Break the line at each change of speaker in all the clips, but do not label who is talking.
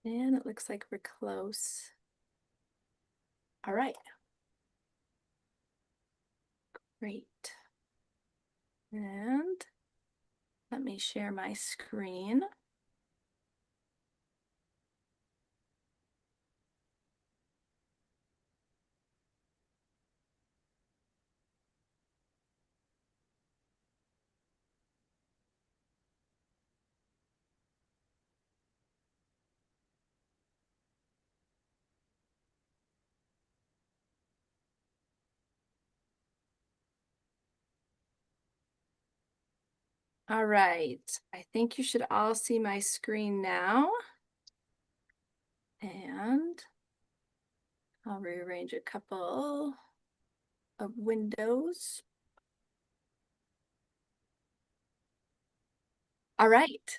And it looks like we're close. All right. Great. And let me share my screen. All right. I think you should all see my screen now. And I'll rearrange a couple of windows. All right.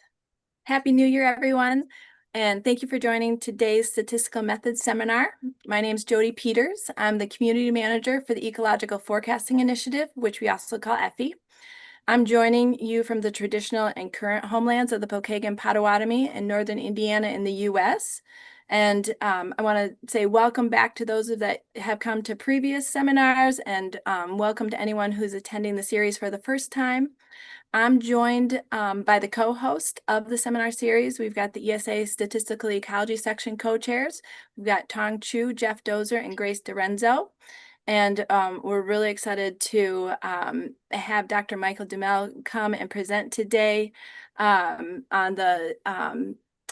Happy New Year, everyone. And thank you for joining today's Statistical Methods Seminar. My name is Jody Peters. I'm the Community Manager for the Ecological Forecasting Initiative, which we also call EFI. I'm joining you from the traditional and current homelands of the Pokagon Potawatomi in northern Indiana in the U.S. And I want to say welcome back to those that have come to previous seminars, and welcome to anyone who's attending the series for the first time. I'm joined by the co-host of the seminar series. We've got the ESA Statistical Ecology section co-chairs. We've got Tong Chu, Jeff Dozer, and Grace DiRenzo. And we're really excited to have Dr. Michael Dumelle come and present today on the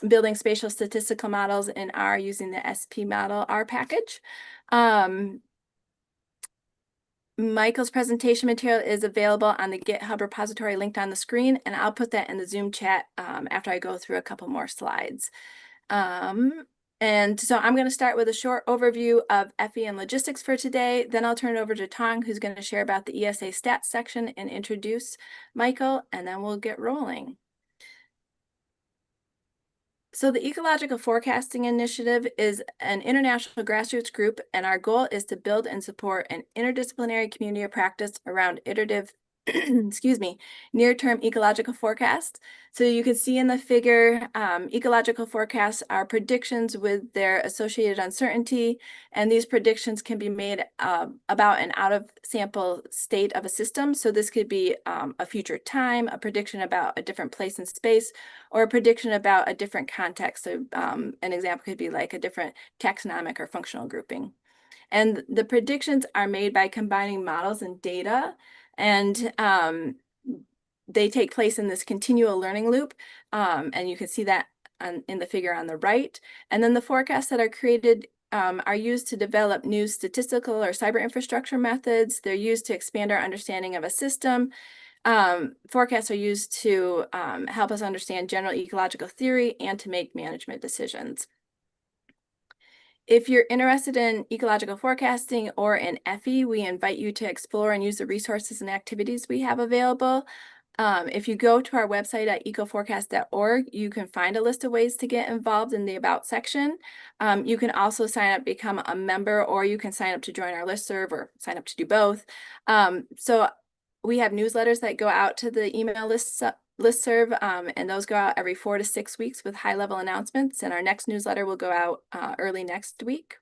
building spatial statistical models in R using the spmodel R package. Michael's presentation material is available on the GitHub repository linked on the screen, and I'll put that in the Zoom chat after I go through a couple more slides. And so I'm going to start with a short overview of EFI and logistics for today. Then I'll turn it over to Tong, who's going to share about the ESA Stats section and introduce Michael, and then we'll get rolling. So the Ecological Forecasting Initiative is an international grassroots group, and our goal is to build and support an interdisciplinary community of practice around iterative, excuse me, near-term ecological forecasts. So you can see in the figure, ecological forecasts are predictions with their associated uncertainty, and these predictions can be made about an out-of-sample state of a system. So this could be a future time, a prediction about a different place in space, or a prediction about a different context. So an example could be like a different taxonomic or functional grouping. And the predictions are made by combining models and data, and they take place in this continual learning loop. And you can see that in the figure on the right. And then the forecasts that are created are used to develop new statistical or cyber infrastructure methods. They're used to expand our understanding of a system. Forecasts are used to help us understand general ecological theory and to make management decisions. If you're interested in ecological forecasting or in EFI, we invite you to explore and use the resources and activities we have available. If you go to our website at ecoforecast.org, you can find a list of ways to get involved in the About section. You can also sign up, become a member, or you can sign up to join our listserv or sign up to do both. So we have newsletters that go out to the email listserv, and those go out every 4 to 6 weeks with high-level announcements, and our next newsletter will go out early next week.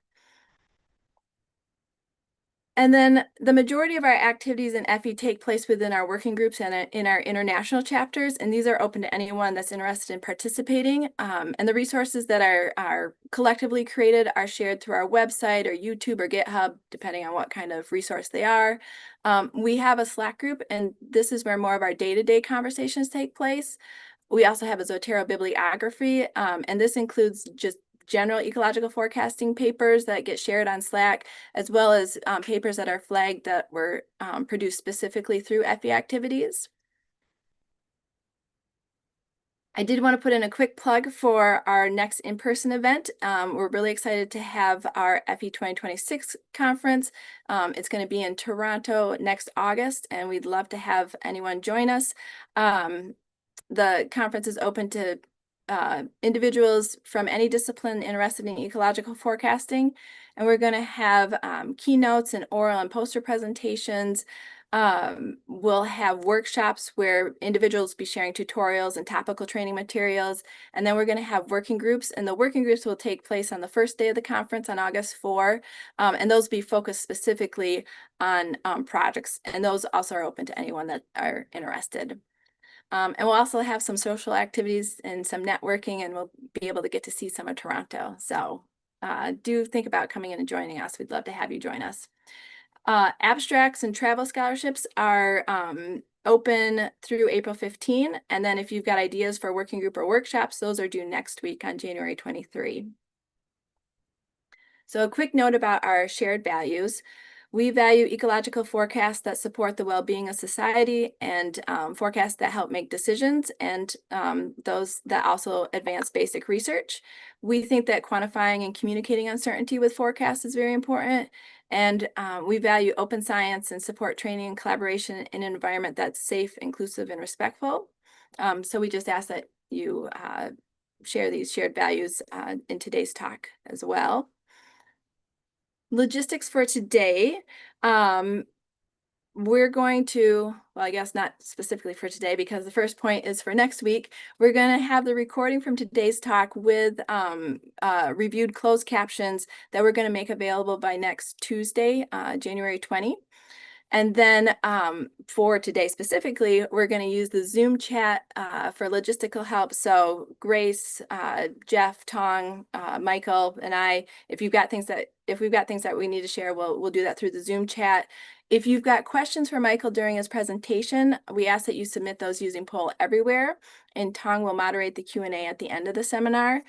And then the majority of our activities in EFI take place within our working groups and in our international chapters, and these are open to anyone that's interested in participating. And the resources that are collectively created are shared through our website or YouTube or GitHub, depending on what kind of resource they are. We have a Slack group, and this is where more of our day-to-day conversations take place. We also have a Zotero bibliography, and this includes just general ecological forecasting papers that get shared on Slack, as well as papers that are flagged that were produced specifically through EFI activities. I did want to put in a quick plug for our next in-person event. We're really excited to have our EFI 2026 conference. It's going to be in Toronto next August, and we'd love to have anyone join us. The conference is open to individuals from any discipline interested in ecological forecasting, and we're going to have keynotes and oral and poster presentations. We'll have workshops where individuals will be sharing tutorials and topical training materials. And then we're going to have working groups, and the working groups will take place on the first day of the conference on August 4. And those will be focused specifically on projects. And those also are open to anyone that are interested. And we'll also have some social activities and some networking, and we'll be able to get to see some of Toronto. So do think about coming in and joining us. We'd love to have you join us. Abstracts and travel scholarships are open through April 15. And then if you've got ideas for working group or workshops, those are due next week on January 23. So a quick note about our shared values. We value ecological forecasts that support the well-being of society and forecasts that help make decisions, and those that also advance basic research. We think that quantifying and communicating uncertainty with forecasts is very important. And we value open science and support training and collaboration in an environment that's safe, inclusive, and respectful. So we just ask that you share these shared values in today's talk as well. Logistics for today. We're going to, well, I guess not specifically for today, because the first point is for next week. We're going to have the recording from today's talk with reviewed closed captions that we're going to make available by next Tuesday, January 20. And then for today specifically, we're going to use the Zoom chat for logistical help. So Grace, Jeff, Tong, Michael, and I, if we've got things that we need to share, we'll do that through the Zoom chat. If you've got questions for Michael during his presentation, we ask that you submit those using Poll Everywhere, and Tong will moderate the Q&A at the end of the seminar.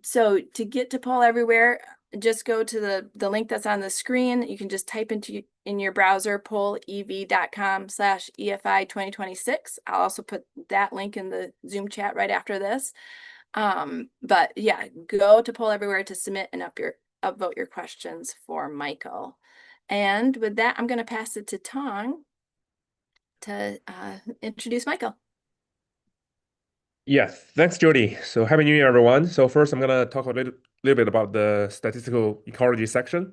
So to get to Poll Everywhere, just go to the link that's on the screen. You can just type in your browser pollev.com/EFI2026. I'll also put that link in the Zoom chat right after this. But yeah, go to Poll Everywhere to submit and upvote your questions for Michael. And with that, I'm going to pass it to Tong to introduce Michael.
Yes, thanks, Jody. So happy New Year, everyone. So first, I'm going to talk a little bit about the statistical ecology section.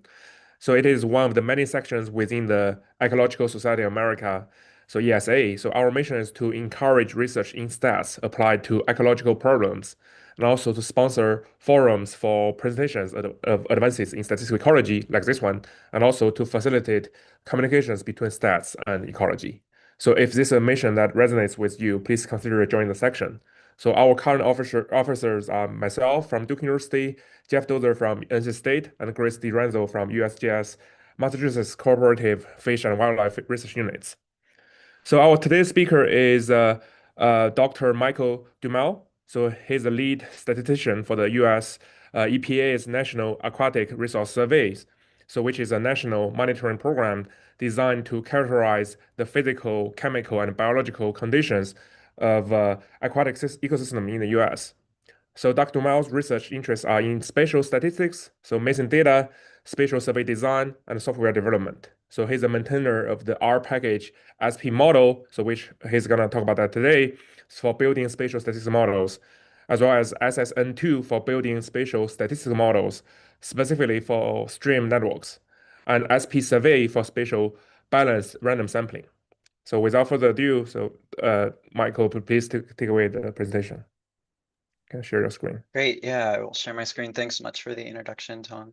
So it is one of the many sections within the Ecological Society of America, so ESA. So our mission is to encourage research in stats applied to ecological problems, and also to sponsor forums for presentations of advances in statistical ecology, like this one, and also to facilitate communications between stats and ecology. So if this is a mission that resonates with you, please consider joining the section. So our current officers are myself from Duke University, Jeff Dozer from NC State, and Grace DiRenzo from USGS, Massachusetts Cooperative Fish and Wildlife Research Units. So our today's speaker is Dr. Michael Dumelle. So he's the lead statistician for the U.S. EPA's National Aquatic Resource Surveys, so which is a national monitoring program designed to characterize the physical, chemical, and biological conditions of aquatic ecosystem in the U.S. So Dr. Dumelle's research interests are in spatial statistics, so missing data, spatial survey design, and software development. So he's a maintainer of the R package spmodel, so which he's gonna talk about that today, for building spatial statistical models, as well as SSN2 for building spatial statistical models, specifically for stream networks, and SP survey for spatial balanced random sampling. So without further ado, Michael, please take away the presentation. Can share your screen.
Great. Yeah, I will share my screen. Thanks so much for the introduction, Tom.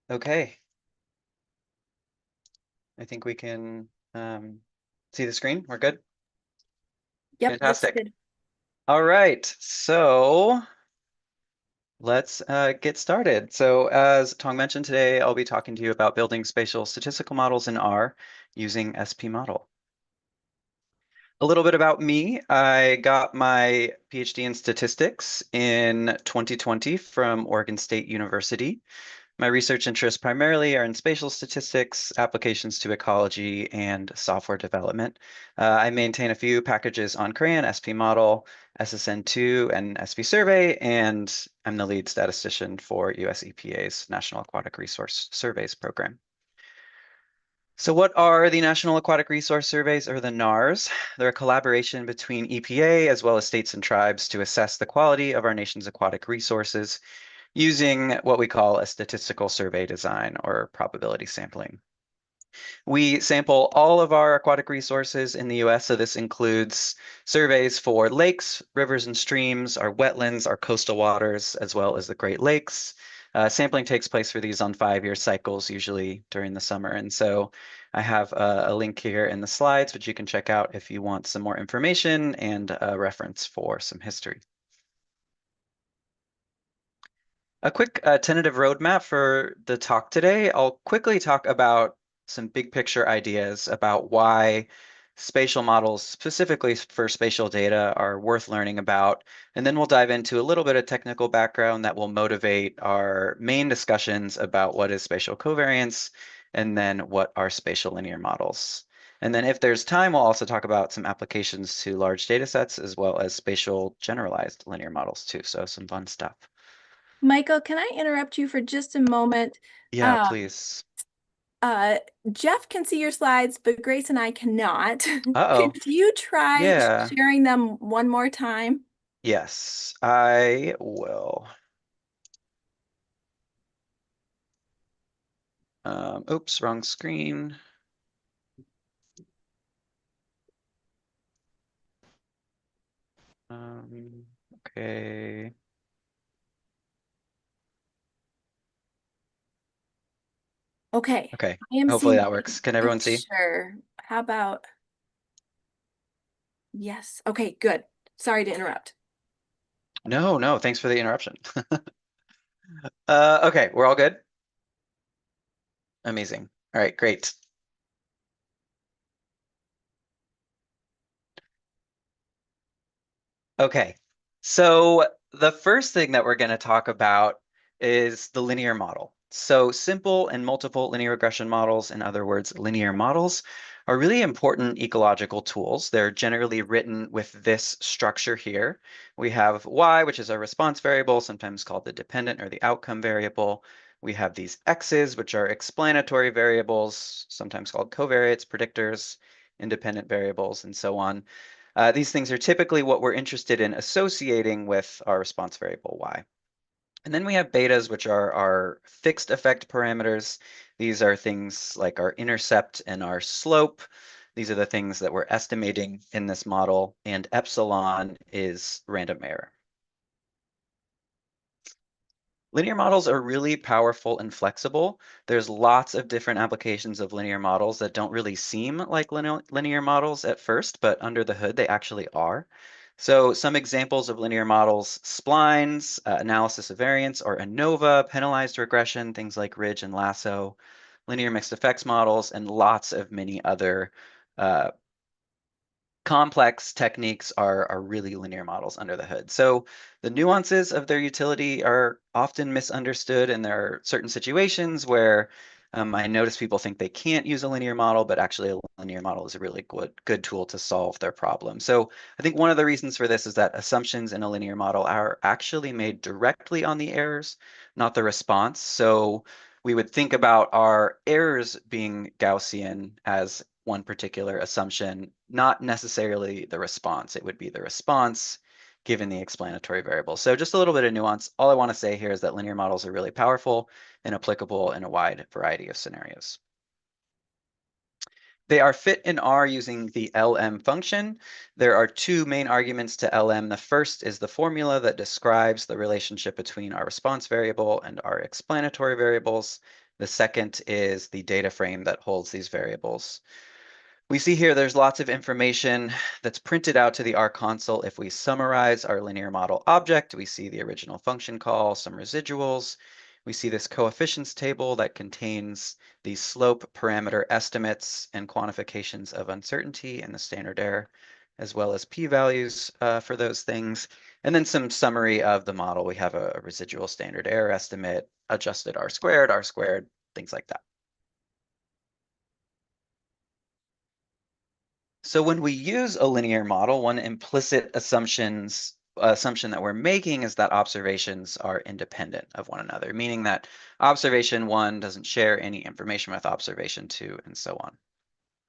Okay. I think we can see the screen. We're good?
Yep,
Fantastic.
that's good.
All right. So let's get started. So as Tong mentioned today, I'll be talking to you about building spatial statistical models in R using spmodel. A little bit about me. I got my PhD in statistics in 2020 from Oregon State University. My research interests primarily are in spatial statistics, applications to ecology, and software development. I maintain a few packages on CRAN, spmodel, SSN2, and SP Survey, and I'm the lead statistician for US EPA's National Aquatic Resource Surveys program. So what are the National Aquatic Resource Surveys, or the NARS? They're a collaboration between EPA as well as states and tribes to assess the quality of our nation's aquatic resources. using what we call a statistical survey design or probability sampling. We sample all of our aquatic resources in the US, so this includes surveys for lakes, rivers and streams, our wetlands, our coastal waters, as well as the Great Lakes. Sampling takes place for these on 5-year cycles, usually during the summer. And so I have a link here in the slides, which you can check out if you want some more information and a reference for some history. A quick tentative roadmap for the talk today. I'll quickly talk about some big picture ideas about why spatial models, specifically for spatial data, are worth learning about. And then we'll dive into a little bit of technical background that will motivate our main discussions about what is spatial covariance and then what are spatial linear models. And then if there's time, we'll also talk about some applications to large data sets as well as spatial generalized linear models too. So some fun stuff.
Michael, can I interrupt you for just a moment?
Yeah, please.
Jeff can see your slides, but Grace and I cannot.
Uh-oh.
Could you try
Yeah.
sharing them one more time?
Yes, I will. Oops, wrong screen. Okay.
Okay.
Okay.
I am
Hopefully
seeing
that
a
works. Can
big
everyone see?
picture. How about? Yes. Okay, good. Sorry to interrupt.
No, no, thanks for the interruption. Okay, we're all good? Amazing. All right, great. Okay, so the first thing that we're going to talk about is the linear model. So simple and multiple linear regression models, in other words, linear models, are really important ecological tools. They're generally written with this structure here. We have y, which is our response variable, sometimes called the dependent or the outcome variable. We have these x's, which are explanatory variables, sometimes called covariates, predictors, independent variables, and so on. These things are typically what we're interested in associating with our response variable y. And then we have betas, which are our fixed effect parameters. These are things like our intercept and our slope. These are the things that we're estimating in this model, and epsilon is random error. Linear models are really powerful and flexible. There's lots of different applications of linear models that don't really seem like linear models at first, but under the hood, they actually are. So some examples of linear models: splines, analysis of variance, or ANOVA, penalized regression, things like ridge and lasso, linear mixed effects models, and lots of many other complex techniques are really linear models under the hood. So the nuances of their utility are often misunderstood, and there are certain situations where I notice people think they can't use a linear model, but actually a linear model is a really good tool to solve their problem. So I think one of the reasons for this is that assumptions in a linear model are actually made directly on the errors, not the response. So we would think about our errors being Gaussian as one particular assumption, not necessarily the response. It would be the response given the explanatory variable. So just a little bit of nuance. All I want to say here is that linear models are really powerful and applicable in a wide variety of scenarios. They are fit in R using the LM function. There are two main arguments to LM. The first is the formula that describes the relationship between our response variable and our explanatory variables. The second is the data frame that holds these variables. We see here there's lots of information that's printed out to the R console. If we summarize our linear model object, we see the original function call, some residuals. We see this coefficients table that contains the slope parameter estimates and quantifications of uncertainty and the standard error, as well as p-values for those things. And then some summary of the model. We have a residual standard error estimate, adjusted R squared, things like that. So when we use a linear model, one implicit assumption that we're making is that observations are independent of one another, meaning that observation 1 doesn't share any information with observation 2, and so on.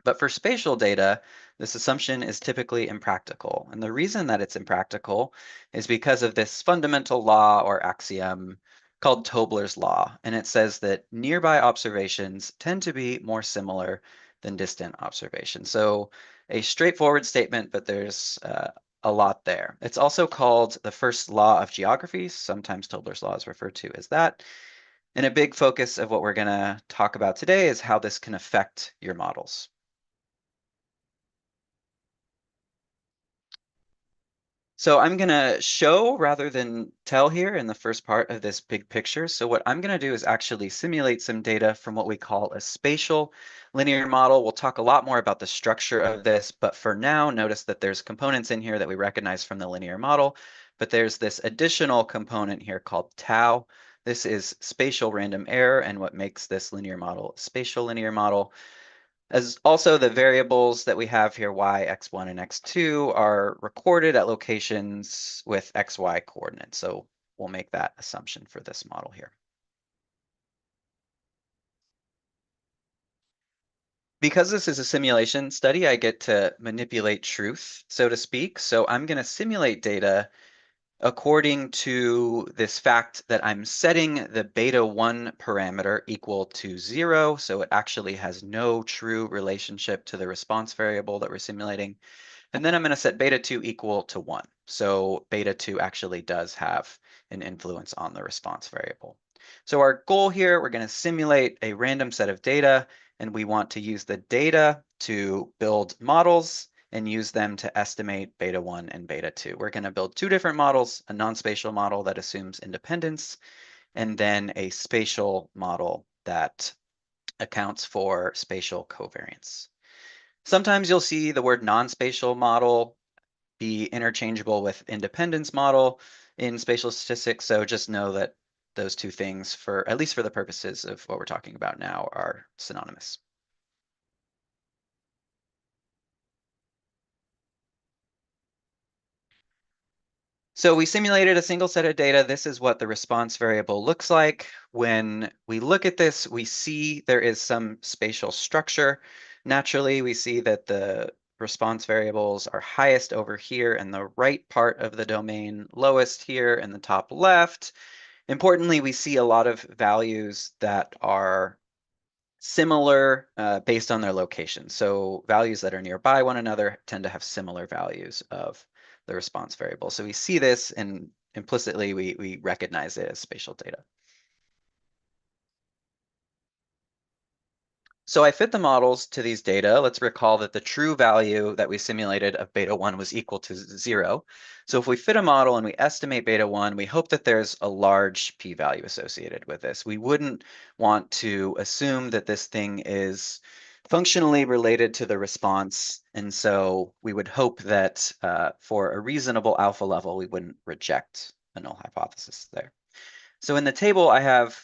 But for spatial data, this assumption is typically impractical. And the reason that it's impractical is because of this fundamental law or axiom called Tobler's Law, and it says that nearby observations tend to be more similar than distant observations. So a straightforward statement, but there's a lot there. It's also called the first law of geography. Sometimes Tobler's Law is referred to as that. And a big focus of what we're going to talk about today is how this can affect your models. So I'm going to show rather than tell here in the first part of this big picture. So what I'm going to do is actually simulate some data from what we call a spatial linear model. We'll talk a lot more about the structure of this, but for now, notice that there's components in here that we recognize from the linear model, but there's this additional component here called tau. This is spatial random error, and what makes this linear model a spatial linear model. As also the variables that we have here, y, x1, and x2, are recorded at locations with xy coordinates. So we'll make that assumption for this model here. Because this is a simulation study, I get to manipulate truth, so to speak. So I'm going to simulate data according to this fact that I'm setting the beta 1 parameter equal to 0. So it actually has no true relationship to the response variable that we're simulating. And then I'm going to set beta 2 equal to 1. So beta 2 actually does have an influence on the response variable. So our goal here, we're going to simulate a random set of data, and we want to use the data to build models and use them to estimate beta 1 and beta 2. We're going to build two different models, a non-spatial model that assumes independence, and then a spatial model that accounts for spatial covariance. Sometimes you'll see the word non-spatial model be interchangeable with independence model in spatial statistics. So just know that those two things, for at least for the purposes of what we're talking about now, are synonymous. So we simulated a single set of data. This is what the response variable looks like. When we look at this, we see there is some spatial structure. Naturally, we see that the response variables are highest over here in the right part of the domain, lowest here in the top left. Importantly, we see a lot of values that are similar based on their location. So values that are nearby one another tend to have similar values of the response variable. So we see this, and implicitly we recognize it as spatial data. So I fit the models to these data. Let's recall that the true value that we simulated of beta 1 was equal to 0. So if we fit a model and we estimate beta 1, we hope that there's a large p-value associated with this. We wouldn't want to assume that this thing is functionally related to the response. And so we would hope that for a reasonable alpha level, we wouldn't reject a null hypothesis there. So in the table, I have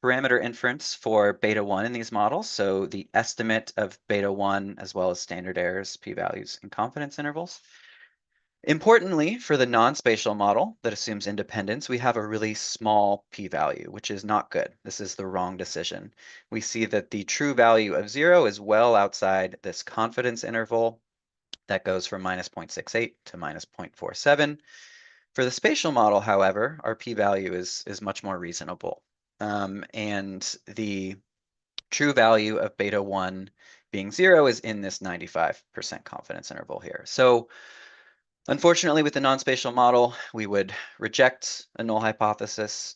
parameter inference for beta 1 in these models. So the estimate of beta 1 as well as standard errors, p-values, and confidence intervals. Importantly, for the non-spatial model that assumes independence, we have a really small p-value, which is not good. This is the wrong decision. We see that the true value of 0 is well outside this confidence interval that goes from -0.68 to -0.47. For the spatial model, however, our p-value is much more reasonable. And the true value of beta 1 being 0 is in this 95% confidence interval here. So unfortunately, with the non-spatial model, we would reject a null hypothesis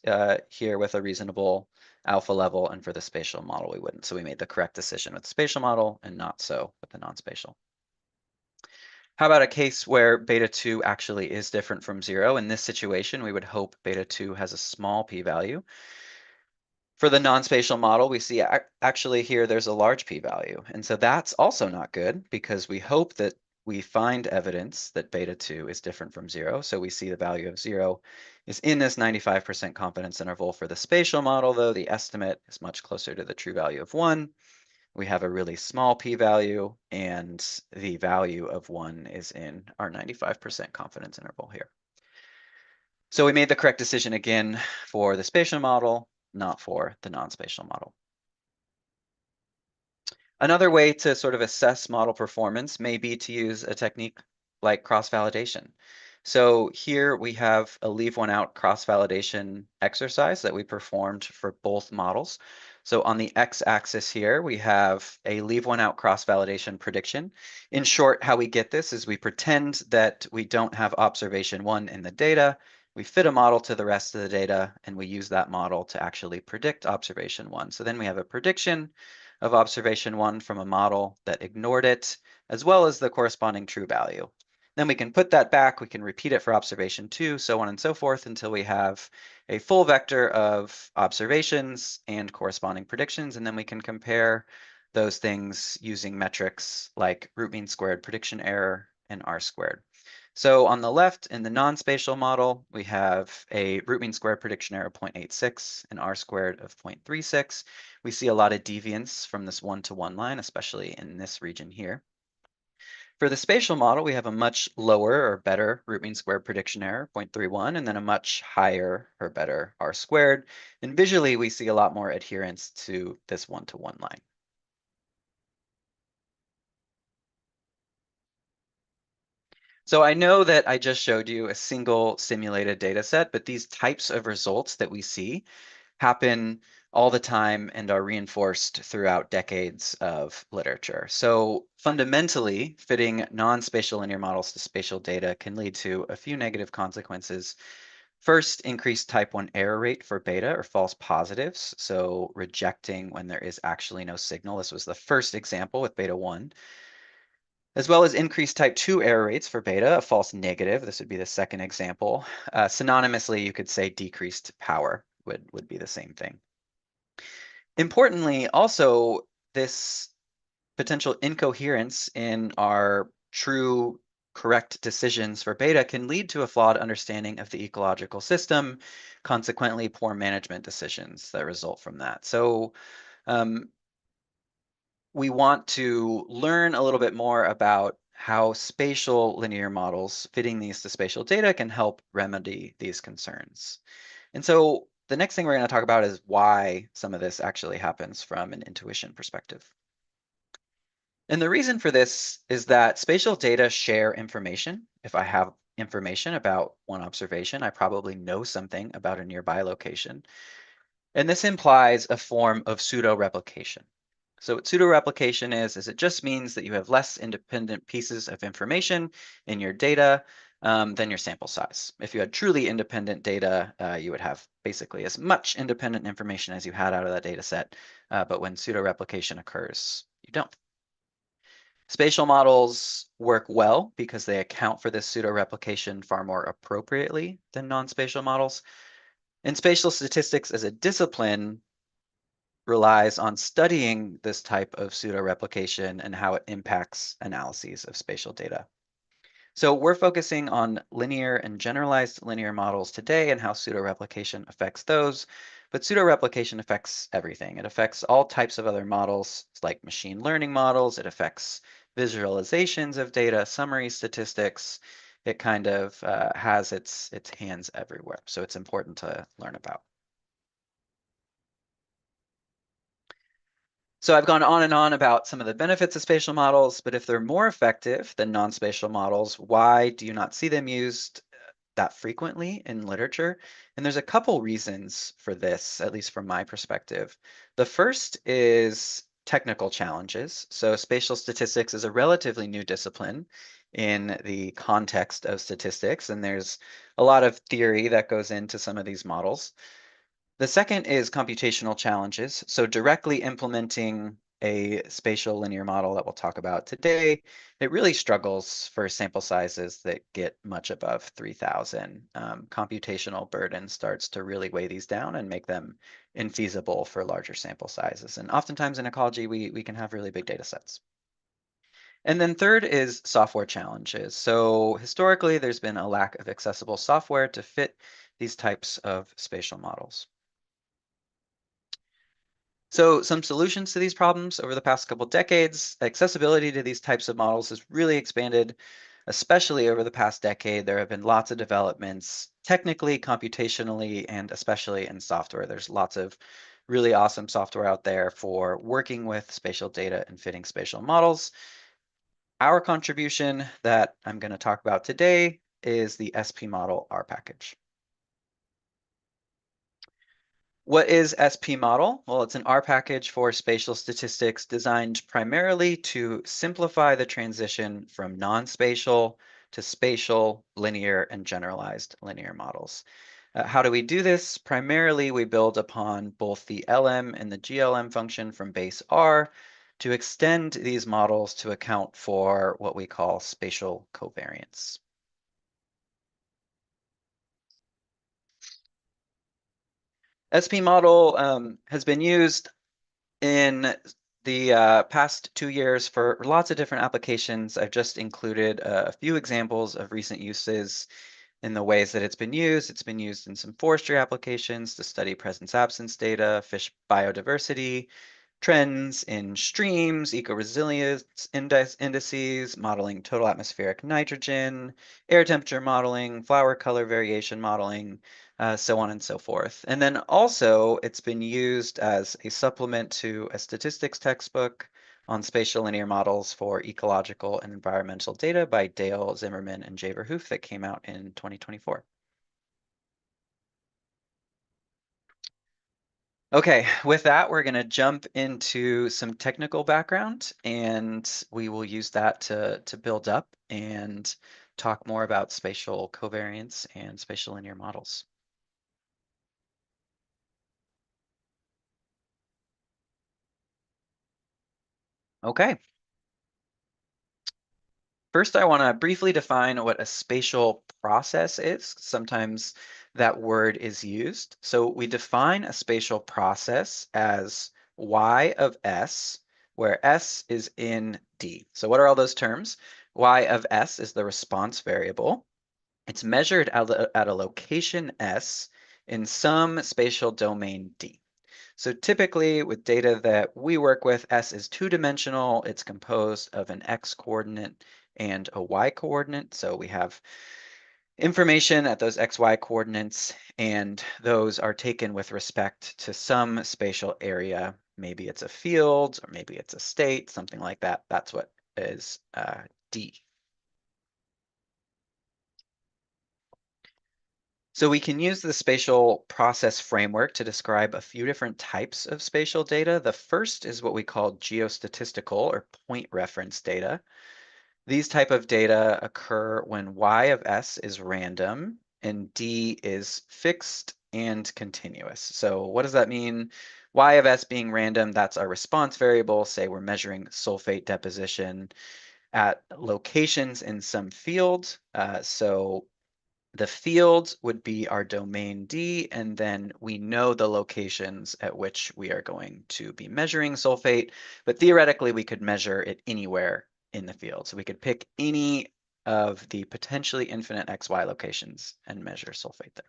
here with a reasonable alpha level, and for the spatial model, we wouldn't. So we made the correct decision with the spatial model and not so with the non-spatial. How about a case where beta 2 actually is different from 0? In this situation, we would hope beta 2 has a small p-value. For the non-spatial model, we see actually here there's a large p-value. And so that's also not good because we hope that we find evidence that beta 2 is different from 0. So we see the value of 0 is in this 95% confidence interval. For the spatial model, though, the estimate is much closer to the true value of 1. We have a really small p-value, and the value of 1 is in our 95% confidence interval here. So we made the correct decision again for the spatial model, not for the non-spatial model. Another way to sort of assess model performance may be to use a technique like cross-validation. So here we have a leave one out cross-validation exercise that we performed for both models. So on the x-axis here, we have a leave one out cross-validation prediction. In short, how we get this is we pretend that we don't have observation one in the data, we fit a model to the rest of the data, and we use that model to actually predict observation one. So then we have a prediction of observation one from a model that ignored it, as well as the corresponding true value. Then we can put that back, we can repeat it for observation two, so on and so forth until we have a full vector of observations and corresponding predictions, and then we can compare those things using metrics like root mean squared prediction error and R squared. So on the left, in the non-spatial model, we have a root mean squared prediction error of 0.86 and R squared of 0.36. We see a lot of deviance from this one-to-one line, especially in this region here. For the spatial model, we have a much lower or better root mean squared prediction error, 0.31, and then a much higher or better R squared. And visually, we see a lot more adherence to this one-to-one line. So I know that I just showed you a single simulated data set, but these types of results that we see happen all the time and are reinforced throughout decades of literature. So fundamentally, fitting non-spatial linear models to spatial data can lead to a few negative consequences. First, increased type 1 error rate for beta or false positives, so rejecting when there is actually no signal. This was the first example with beta 1. As well as increased type 2 error rates for beta, a false negative. This would be the second example. Synonymously, you could say decreased power would be the same thing. Importantly, also, this potential incoherence in our true correct decisions for beta can lead to a flawed understanding of the ecological system, consequently poor management decisions that result from that. So we want to learn a little bit more about how spatial linear models fitting these to spatial data can help remedy these concerns. And so the next thing we're going to talk about is why some of this actually happens from an intuition perspective. And the reason for this is that spatial data share information. If I have information about one observation, I probably know something about a nearby location. And this implies a form of pseudo-replication. So what pseudo-replication is it just means that you have less independent pieces of information in your data than your sample size. If you had truly independent data, you would have basically as much independent information as you had out of that data set. But when pseudo-replication occurs, you don't. Spatial models work well because they account for this pseudo-replication far more appropriately than non-spatial models. And spatial statistics as a discipline relies on studying this type of pseudo-replication and how it impacts analyses of spatial data. So we're focusing on linear and generalized linear models today and how pseudo-replication affects those. But pseudo-replication affects everything. It affects all types of other models, like machine learning models. It affects visualizations of data, summary statistics. It kind of has its hands everywhere. So it's important to learn about. So I've gone on and on about some of the benefits of spatial models, but if they're more effective than non-spatial models, why do you not see them used that frequently in literature? And there's a couple reasons for this, at least from my perspective. The first is technical challenges. So spatial statistics is a relatively new discipline in the context of statistics, and there's a lot of theory that goes into some of these models. The second is computational challenges. So directly implementing a spatial linear model that we'll talk about today, it really struggles for sample sizes that get much above 3,000. Computational burden starts to really weigh these down and make them infeasible for larger sample sizes. And oftentimes in ecology, we can have really big data sets. And then third is software challenges. So historically, there's been a lack of accessible software to fit these types of spatial models. So some solutions to these problems over the past couple decades, accessibility to these types of models has really expanded, especially over the past decade. There have been lots of developments technically, computationally, and especially in software. There's lots of really awesome software out there for working with spatial data and fitting spatial models. Our contribution that I'm going to talk about today is the spmodel R package. What is spmodel? Well, it's an R package for spatial statistics designed primarily to simplify the transition from non-spatial to spatial, linear, and generalized linear models. How do we do this? Primarily, we build upon both the LM and the GLM function from base R to extend these models to account for what we call spatial covariance. spmodel has been used in the past 2 years for lots of different applications. I've just included a few examples of recent uses in the ways that it's been used. It's been used in some forestry applications to study presence-absence data, fish biodiversity, trends in streams, eco-resilience indices, modeling total atmospheric nitrogen, air temperature modeling, flower color variation modeling, so on and so forth. And then also it's been used as a supplement to a statistics textbook on spatial linear models for ecological and environmental data by Dale Zimmerman and Jay Verhoof that came out in 2024. Okay, with that, we're going to jump into some technical background, and we will use that to build up and talk more about spatial covariance and spatial linear models. Okay. First, I want to briefly define what a spatial process is. Sometimes that word is used. So we define a spatial process as y of s, where s is in D. So what are all those terms? Y of s is the response variable. It's measured at a location s in some spatial domain D. So typically with data that we work with, S is two-dimensional. It's composed of an X coordinate and a Y coordinate. So we have information at those XY coordinates, and those are taken with respect to some spatial area. Maybe it's a field, or maybe it's a state, something like that. That's what is D. So we can use the spatial process framework to describe a few different types of spatial data. The first is what we call geostatistical or point reference data. These type of data occur when y of s is random and d is fixed and continuous. So what does that mean? Y of s being random, that's our response variable. Say we're measuring sulfate deposition at locations in some field. So the field would be our domain D, and then we know the locations at which we are going to be measuring sulfate, but theoretically we could measure it anywhere in the field. So we could pick any of the potentially infinite XY locations and measure sulfate there.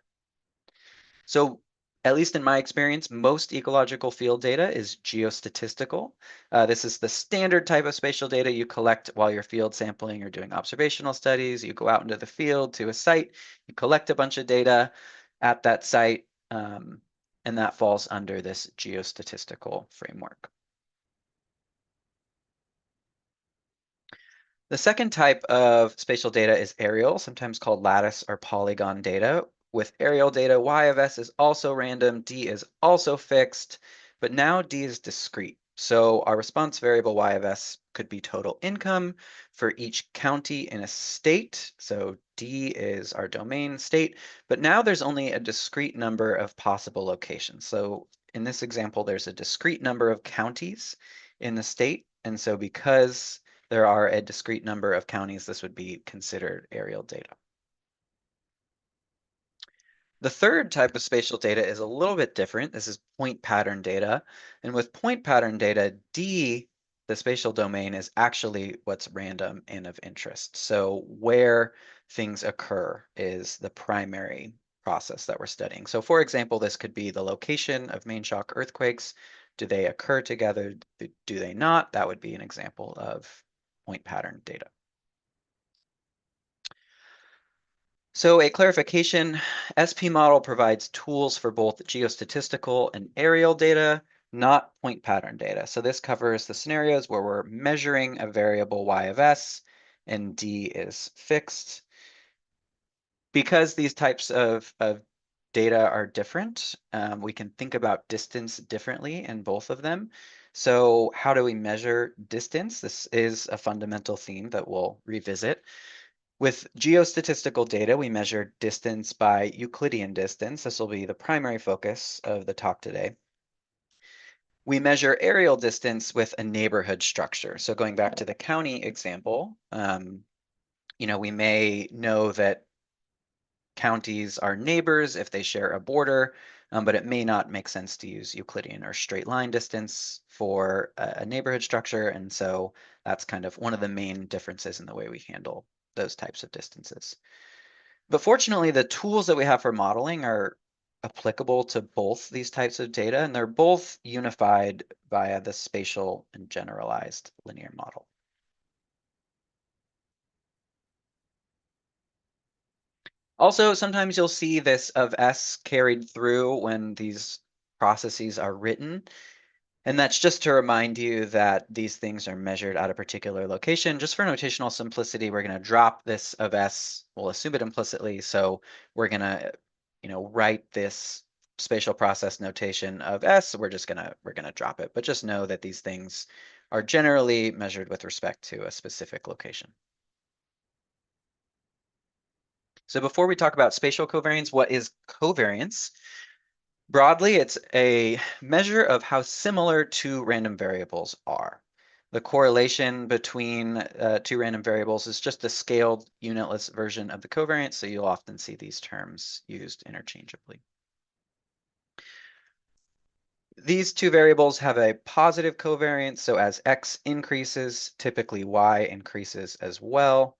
So at least in my experience, most ecological field data is geostatistical. This is the standard type of spatial data you collect while you're field sampling or doing observational studies. You go out into the field to a site, you collect a bunch of data at that site, and that falls under this geostatistical framework. The second type of spatial data is aerial, sometimes called lattice or polygon data. With aerial data, y of s is also random, d is also fixed, but now d is discrete. So our response variable y of s could be total income for each county in a state. So d is our domain state, but now there's only a discrete number of possible locations. So in this example, there's a discrete number of counties in the state. And so because there are a discrete number of counties, this would be considered aerial data. The third type of spatial data is a little bit different. This is point pattern data. And with point pattern data, D, the spatial domain, is actually what's random and of interest. So where things occur is the primary process that we're studying. So for example, this could be the location of main shock earthquakes. Do they occur together? Do they not? That would be an example of point pattern data. So a clarification, spmodel provides tools for both geostatistical and aerial data, not point pattern data. So this covers the scenarios where we're measuring a variable y of s and d is fixed. Because these types of data are different, we can think about distance differently in both of them. So how do we measure distance? This is a fundamental theme that we'll revisit. With geostatistical data, we measure distance by Euclidean distance. This will be the primary focus of the talk today. We measure aerial distance with a neighborhood structure. So going back to the county example, we may know that counties are neighbors if they share a border, but it may not make sense to use Euclidean or straight line distance for a neighborhood structure. And so that's kind of one of the main differences in the way we handle those types of distances. But fortunately, the tools that we have for modeling are applicable to both these types of data, and they're both unified via the spatial and generalized linear model. Also, sometimes you'll see this of S carried through when these processes are written. And that's just to remind you that these things are measured at a particular location. Just for notational simplicity, we're going to drop this of S. We'll assume it implicitly. So we're going to, write this spatial process notation of S. We're going to drop it. But just know that these things are generally measured with respect to a specific location. So before we talk about spatial covariance, what is covariance? Broadly, it's a measure of how similar two random variables are. The correlation between two random variables is just a scaled unitless version of the covariance, so you'll often see these terms used interchangeably. These two variables have a positive covariance, so as x increases, typically y increases as well.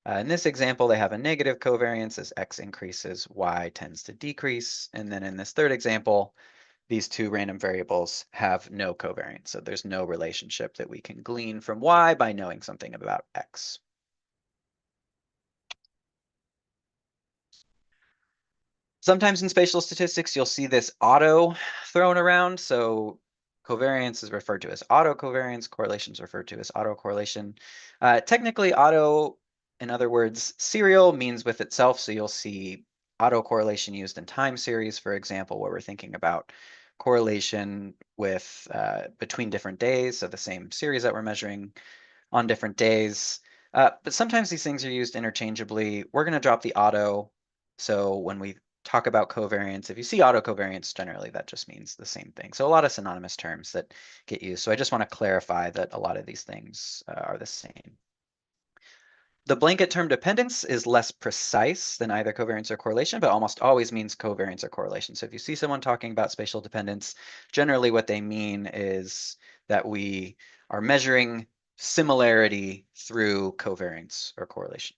In this example, they have a negative covariance. As x increases, y tends to decrease. And then in this third example, these two random variables have no covariance. So there's no relationship that we can glean from y by knowing something about x. Sometimes in spatial statistics, you'll see this auto thrown around. So covariance is referred to as autocovariance. Correlation is referred to as autocorrelation. Technically, auto, in other words, serial means with itself. So you'll see autocorrelation used in time series, for example, where we're thinking about correlation with between different days. So the same series that we're measuring on different days. But sometimes these things are used interchangeably. We're going to drop the auto. So when we talk about covariance, if you see autocovariance, generally that just means the same thing. So a lot of synonymous terms that get used. So I just want to clarify that a lot of these things are the same. The blanket term dependence is less precise than either covariance or correlation, but almost always means covariance or correlation. So if you see someone talking about spatial dependence, generally what they mean is that we are measuring similarity through covariance or correlation.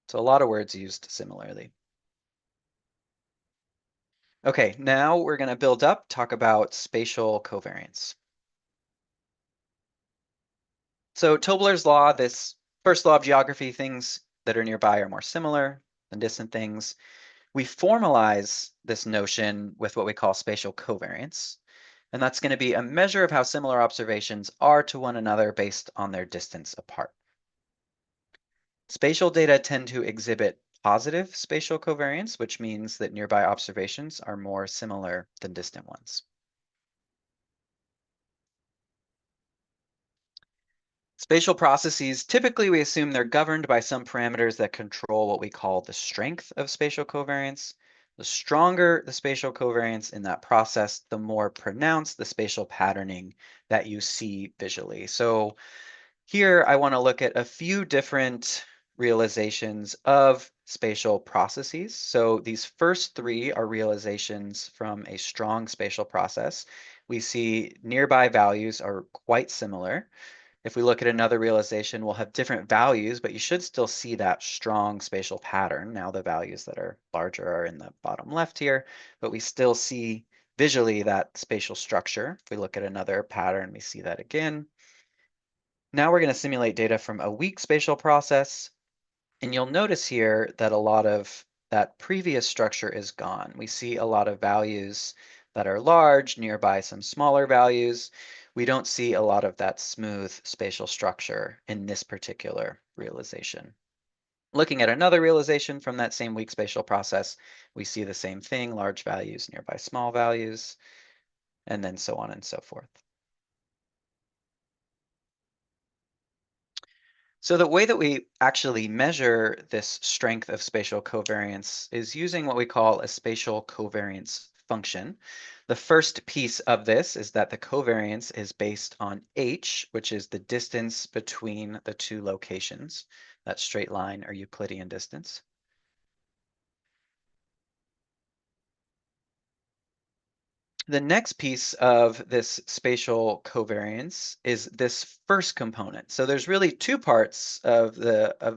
So a lot of words used similarly. Okay, now we're going to build up, talk about spatial covariance. So Tobler's law, this first law of geography, things that are nearby are more similar than distant things. We formalize this notion with what we call spatial covariance, and that's going to be a measure of how similar observations are to one another based on their distance apart. Spatial data tend to exhibit positive spatial covariance, which means that nearby observations are more similar than distant ones. Spatial processes, typically we assume they're governed by some parameters that control what we call the strength of spatial covariance. The stronger the spatial covariance in that process, the more pronounced the spatial patterning that you see visually. So here I want to look at a few different realizations of spatial processes. So these first three are realizations from a strong spatial process. We see nearby values are quite similar. If we look at another realization, we'll have different values, but you should still see that strong spatial pattern. Now the values that are larger are in the bottom left here, but we still see visually that spatial structure. If we look at another pattern, we see that again. Now we're going to simulate data from a weak spatial process, and you'll notice here that a lot of that previous structure is gone. We see a lot of values that are large, nearby some smaller values. We don't see a lot of that smooth spatial structure in this particular realization. Looking at another realization from that same weak spatial process, we see the same thing, large values nearby small values, and then so on and so forth. So the way that we actually measure this strength of spatial covariance is using what we call a spatial covariance function. The first piece of this is that the covariance is based on h, which is the distance between the two locations, that straight line or Euclidean distance. The next piece of this spatial covariance is this first component. So there's really two parts of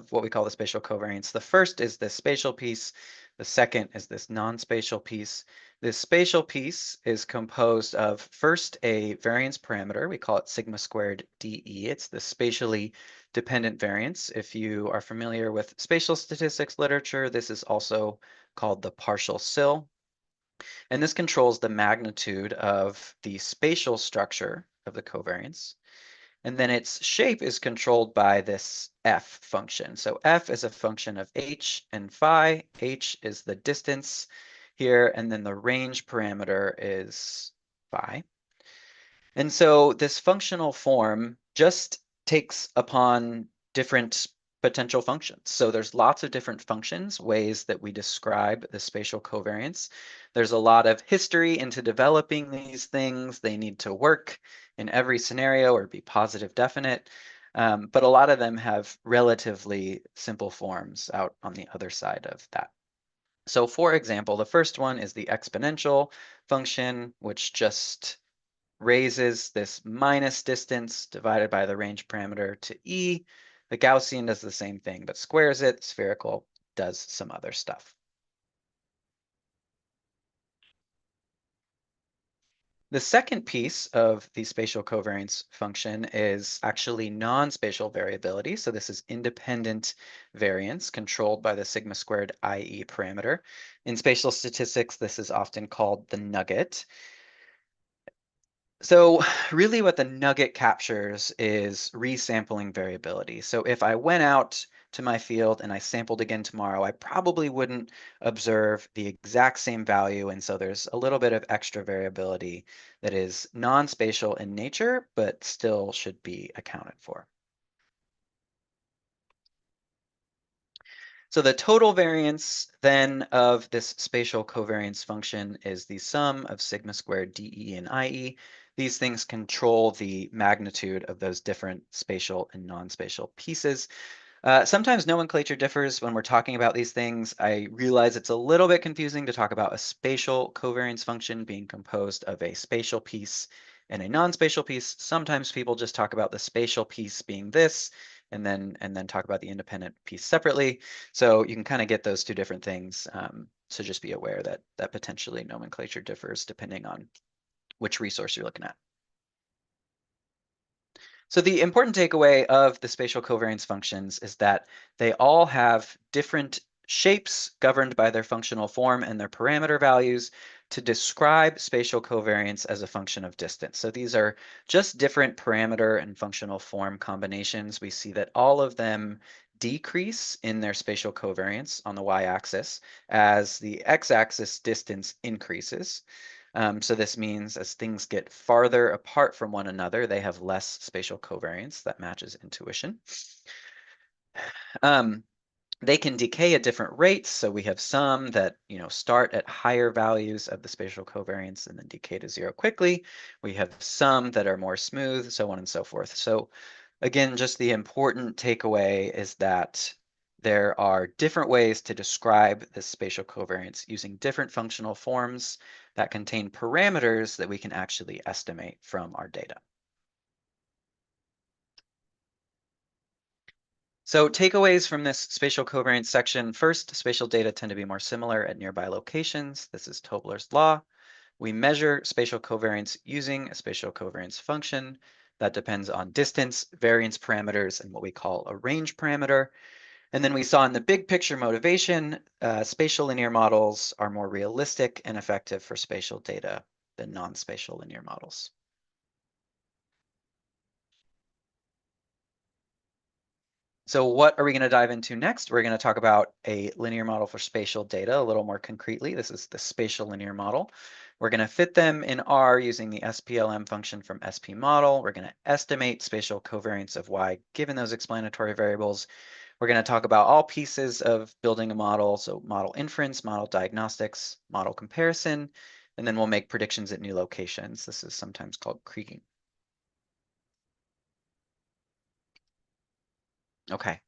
what we call the spatial covariance. The first is the spatial piece. The second is this non-spatial piece. This spatial piece is composed of first a variance parameter. We call it sigma squared DE. It's the spatially dependent variance. If you are familiar with spatial statistics literature, this is also called the partial CIL. And this controls the magnitude of the spatial structure of the covariance. And then its shape is controlled by this f function. So f is a function of h and phi. H is the distance here, and then the range parameter is phi. And so this functional form just takes upon different potential functions. So there's lots of different functions, ways that we describe the spatial covariance. There's a lot of history into developing these things. They need to work in every scenario or be positive definite. But a lot of them have relatively simple forms out on the other side of that. So for example, the first one is the exponential function, which just raises this minus distance divided by the range parameter to e. The Gaussian does the same thing, but squares it. Spherical does some other stuff. The second piece of the spatial covariance function is actually non-spatial variability. So this is independent variance controlled by the sigma squared IE parameter. In spatial statistics, this is often called the nugget. So really what the nugget captures is resampling variability. So if I went out to my field and I sampled again tomorrow, I probably wouldn't observe the exact same value. And so there's a little bit of extra variability that is non-spatial in nature, but still should be accounted for. So the total variance then of this spatial covariance function is the sum of sigma squared DE and IE. These things control the magnitude of those different spatial and non-spatial pieces. Sometimes nomenclature differs when we're talking about these things. I realize it's a little bit confusing to talk about a spatial covariance function being composed of a spatial piece and a non-spatial piece. Sometimes people just talk about the spatial piece being this, and then talk about the independent piece separately. So you can kind of get those two different things. So just be aware that potentially nomenclature differs depending on which resource you're looking at. So the important takeaway of the spatial covariance functions is that they all have different shapes governed by their functional form and their parameter values to describe spatial covariance as a function of distance. So these are just different parameter and functional form combinations. We see that all of them decrease in their spatial covariance on the y-axis as the x-axis distance increases. So this means as things get farther apart from one another, they have less spatial covariance. That matches intuition. They can decay at different rates. So we have some that start at higher values of the spatial covariance and then decay to zero quickly. We have some that are more smooth, so on and so forth. So again, just the important takeaway is that there are different ways to describe this spatial covariance using different functional forms that contain parameters that we can actually estimate from our data. So takeaways from this spatial covariance section. First, spatial data tend to be more similar at nearby locations. This is Tobler's law. We measure spatial covariance using a spatial covariance function that depends on distance, variance parameters, and what we call a range parameter. And then we saw in the big picture motivation, spatial linear models are more realistic and effective for spatial data than non-spatial linear models. So what are we going to dive into next? We're going to talk about a linear model for spatial data a little more concretely. This is the spatial linear model. We're going to fit them in R using the SPLM function from spmodel. We're going to estimate spatial covariance of Y given those explanatory variables. We're going to talk about all pieces of building a model, so model inference, model diagnostics, model comparison, and then we'll make predictions at new locations. This is sometimes called kriging. Okay.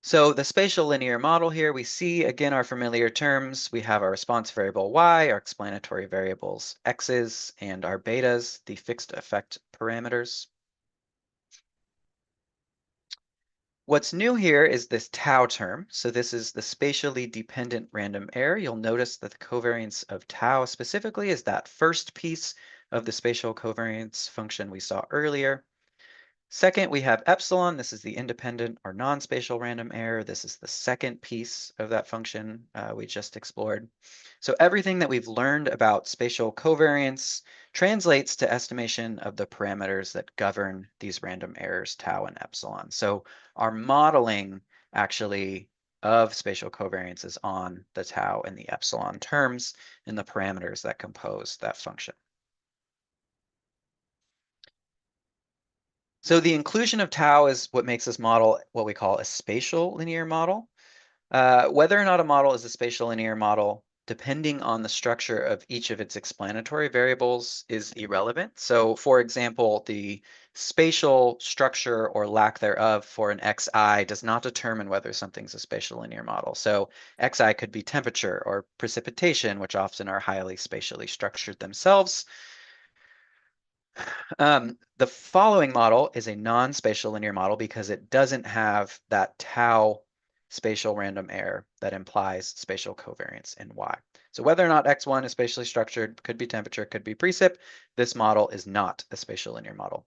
So the spatial linear model here, we see again our familiar terms. We have our response variable y, our explanatory variables x's, and our betas, the fixed effect parameters. What's new here is this tau term. So this is the spatially dependent random error. You'll notice that the covariance of tau specifically is that first piece of the spatial covariance function we saw earlier. Second, we have epsilon. This is the independent or non-spatial random error. This is the second piece of that function we just explored. So everything that we've learned about spatial covariance translates to estimation of the parameters that govern these random errors, tau and epsilon. So our modeling actually of spatial covariance is on the tau and the epsilon terms and the parameters that compose that function. So the inclusion of tau is what makes this model what we call a spatial linear model. Whether or not a model is a spatial linear model, depending on the structure of each of its explanatory variables, is irrelevant. So for example, the spatial structure or lack thereof for an xi does not determine whether something's a spatial linear model. So xi could be temperature or precipitation, which often are highly spatially structured themselves. The following model is a non-spatial linear model because it doesn't have that tau spatial random error that implies spatial covariance in Y. So whether or not X1 is spatially structured, could be temperature, could be precip, this model is not a spatial linear model.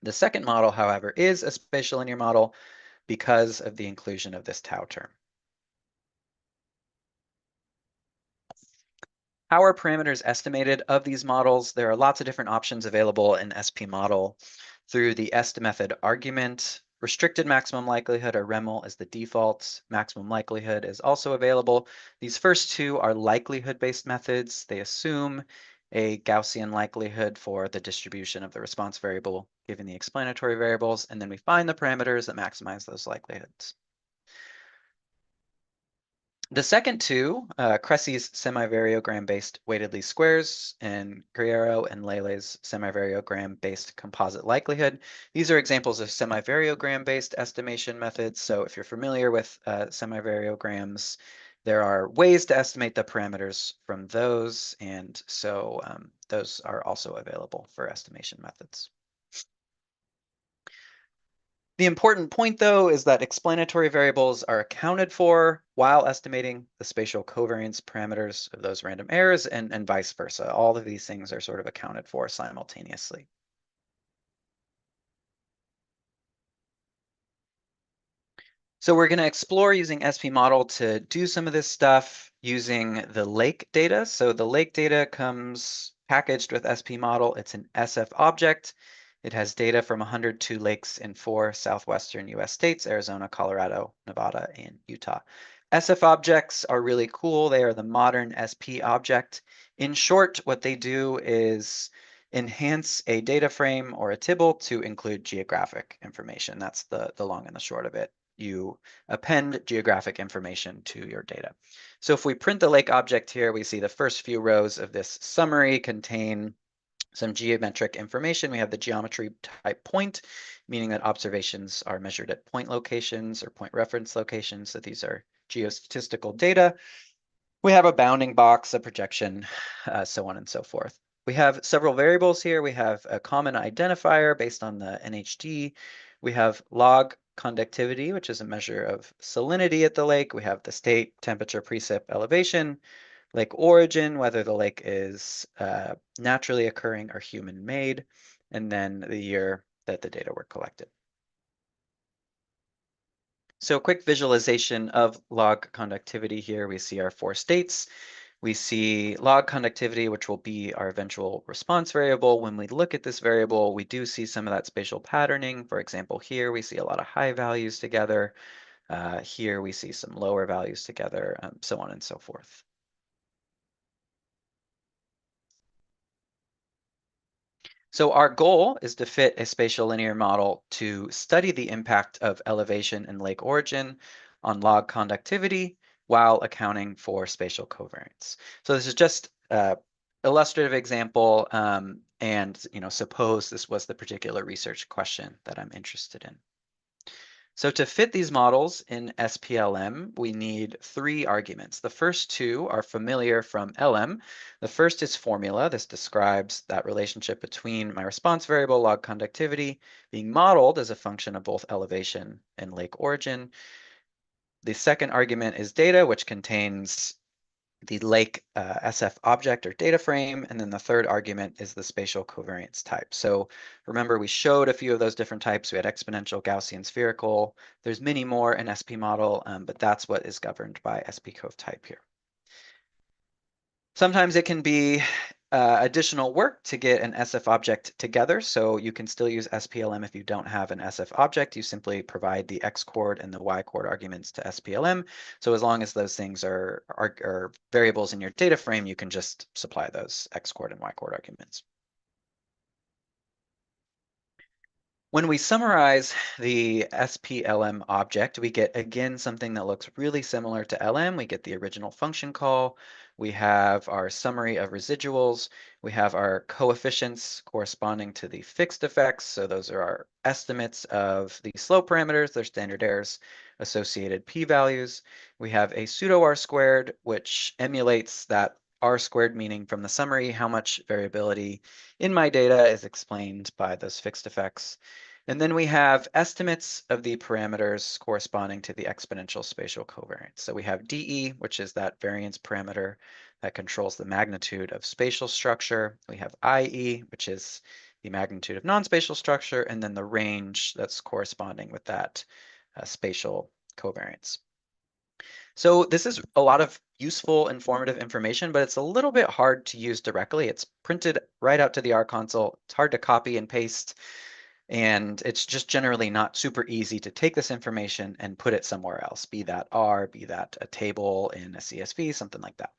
The second model, however, is a spatial linear model because of the inclusion of this tau term. How are parameters estimated of these models? There are lots of different options available in spmodel through the est method argument. Restricted maximum likelihood, or REML, is the default. Maximum likelihood is also available. These first two are likelihood-based methods. They assume a Gaussian likelihood for the distribution of the response variable given the explanatory variables, and then we find the parameters that maximize those likelihoods. The second two, Cressy's semivariogram-based weighted least squares and Guerrero and Lele's semivariogram-based composite likelihood. These are examples of semivariogram-based estimation methods. So if you're familiar with semivariograms, there are ways to estimate the parameters from those. And so those are also available for estimation methods. The important point, though, is that explanatory variables are accounted for while estimating the spatial covariance parameters of those random errors and vice versa. All of these things are sort of accounted for simultaneously. So we're going to explore using spmodel to do some of this stuff using the lake data. So the lake data comes packaged with spmodel. It's an SF object. It has data from 102 lakes in 4 southwestern US states: Arizona, Colorado, Nevada, and Utah. SF objects are really cool. They are the modern SP object. In short, what they do is enhance a data frame or a tibble to include geographic information. That's the long and the short of it. You append geographic information to your data. So if we print the lake object here, we see the first few rows of this summary contain some geometric information. We have the geometry type point, meaning that observations are measured at point locations or point reference locations. So these are geostatistical data. We have a bounding box, a projection, so on and so forth. We have several variables here. We have a common identifier based on the NHD. We have log conductivity, which is a measure of salinity at the lake. We have the state, temperature, precip, elevation, lake origin, whether the lake is naturally occurring or human-made, and then the year that the data were collected. So a quick visualization of log conductivity here. We see our 4 states. We see log conductivity, which will be our eventual response variable. When we look at this variable, we do see some of that spatial patterning. For example, here we see a lot of high values together. Here we see some lower values together, so on and so forth. So our goal is to fit a spatial linear model to study the impact of elevation and lake origin on log conductivity while accounting for spatial covariance. So this is just an illustrative example, and suppose this was the particular research question that I'm interested in. So to fit these models in SPLM, we need 3 arguments. The first 2 are familiar from LM. The first is formula. This describes that relationship between my response variable, log conductivity, being modeled as a function of both elevation and lake origin. The second argument is data, which contains the lake SF object or data frame, and then the third argument is the spatial covariance type. So remember, we showed a few of those different types. We had exponential, Gaussian, spherical. There's many more in SP model, but that's what is governed by SPCov type here. Sometimes it can be additional work to get an SF object together, so you can still use SPLM if you don't have an SF object. You simply provide the X coord and the Y coord arguments to SPLM. So as long as those things are variables in your data frame, you can just supply those X coord and Y coord arguments. When we summarize the SPLM object, we get, again, something that looks really similar to LM. We get the original function call. We have our summary of residuals. We have our coefficients corresponding to the fixed effects. So those are our estimates of the slope parameters, their standard errors, associated p-values. We have a pseudo R-squared, which emulates that R-squared, meaning from the summary, how much variability in my data is explained by those fixed effects. And then we have estimates of the parameters corresponding to the exponential spatial covariance. So we have DE, which is that variance parameter that controls the magnitude of spatial structure. We have IE, which is the magnitude of non-spatial structure, and then the range that's corresponding with that spatial covariance. So this is a lot of useful, informative information, but it's a little bit hard to use directly. It's printed right out to the R console. It's hard to copy and paste. And it's just generally not super easy to take this information and put it somewhere else, be that R, be that a table in a CSV, something like that.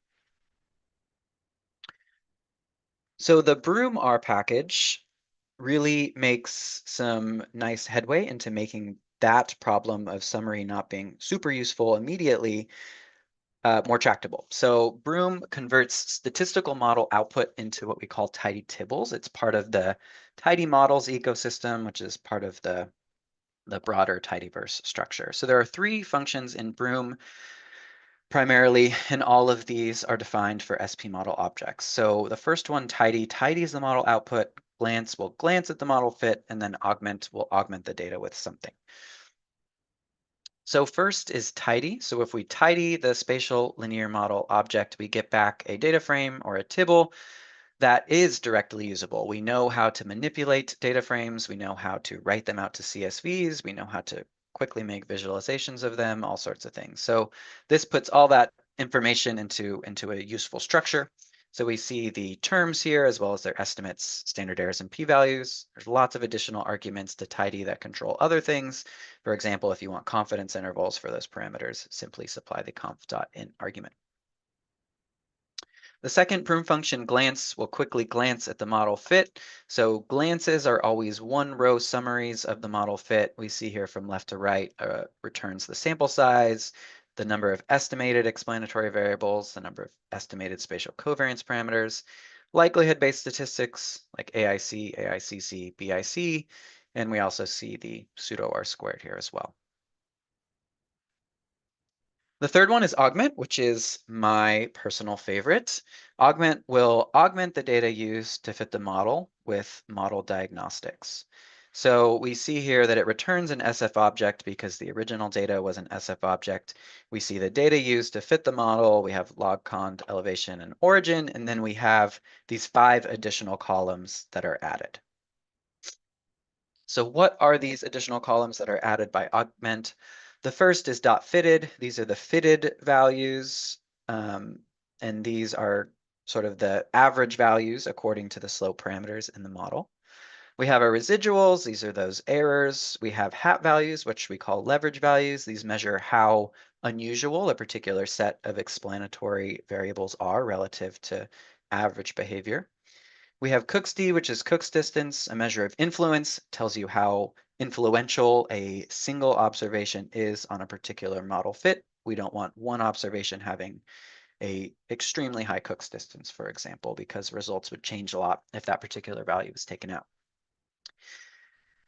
So the Broom R package really makes some nice headway into making that problem of summary not being super useful immediately more tractable. So Broom converts statistical model output into what we call tidy tibbles. It's part of the tidy models ecosystem, which is part of the broader tidyverse structure. So there are 3 functions in Broom primarily, and all of these are defined for SP model objects. So the first one, tidy is the model output. Glance will glance at the model fit, and then augment will augment the data with something. So first is tidy. So if we tidy the spatial linear model object, we get back a data frame or a tibble that is directly usable. We know how to manipulate data frames. We know how to write them out to CSVs. We know how to quickly make visualizations of them, all sorts of things. So this puts all that information into a useful structure. So we see the terms here as well as their estimates, standard errors, and p-values. There's lots of additional arguments to tidy that control other things. For example, if you want confidence intervals for those parameters, simply supply the conf.int argument. The second Broom function, glance, will quickly glance at the model fit. So glances are always 1-row summaries of the model fit. We see here from left to right returns the sample size, the number of estimated explanatory variables, the number of estimated spatial covariance parameters, likelihood-based statistics like AIC, AICC, BIC, and we also see the pseudo R-squared here as well. The third one is augment, which is my personal favorite. Augment will augment the data used to fit the model with model diagnostics. So we see here that it returns an SF object because the original data was an SF object. We see the data used to fit the model. We have log cond, elevation, and origin, and then we have these 5 additional columns that are added. So what are these additional columns that are added by augment? The first is dot fitted. These are the fitted values. And these are sort of the average values according to the slope parameters in the model. We have our residuals. These are those errors. We have hat values, which we call leverage values. These measure how unusual a particular set of explanatory variables are relative to average behavior. We have Cook's D, which is Cook's distance, a measure of influence, tells you how influential a single observation is on a particular model fit. We don't want one observation having a extremely high Cook's distance, for example, because results would change a lot if that particular value was taken out.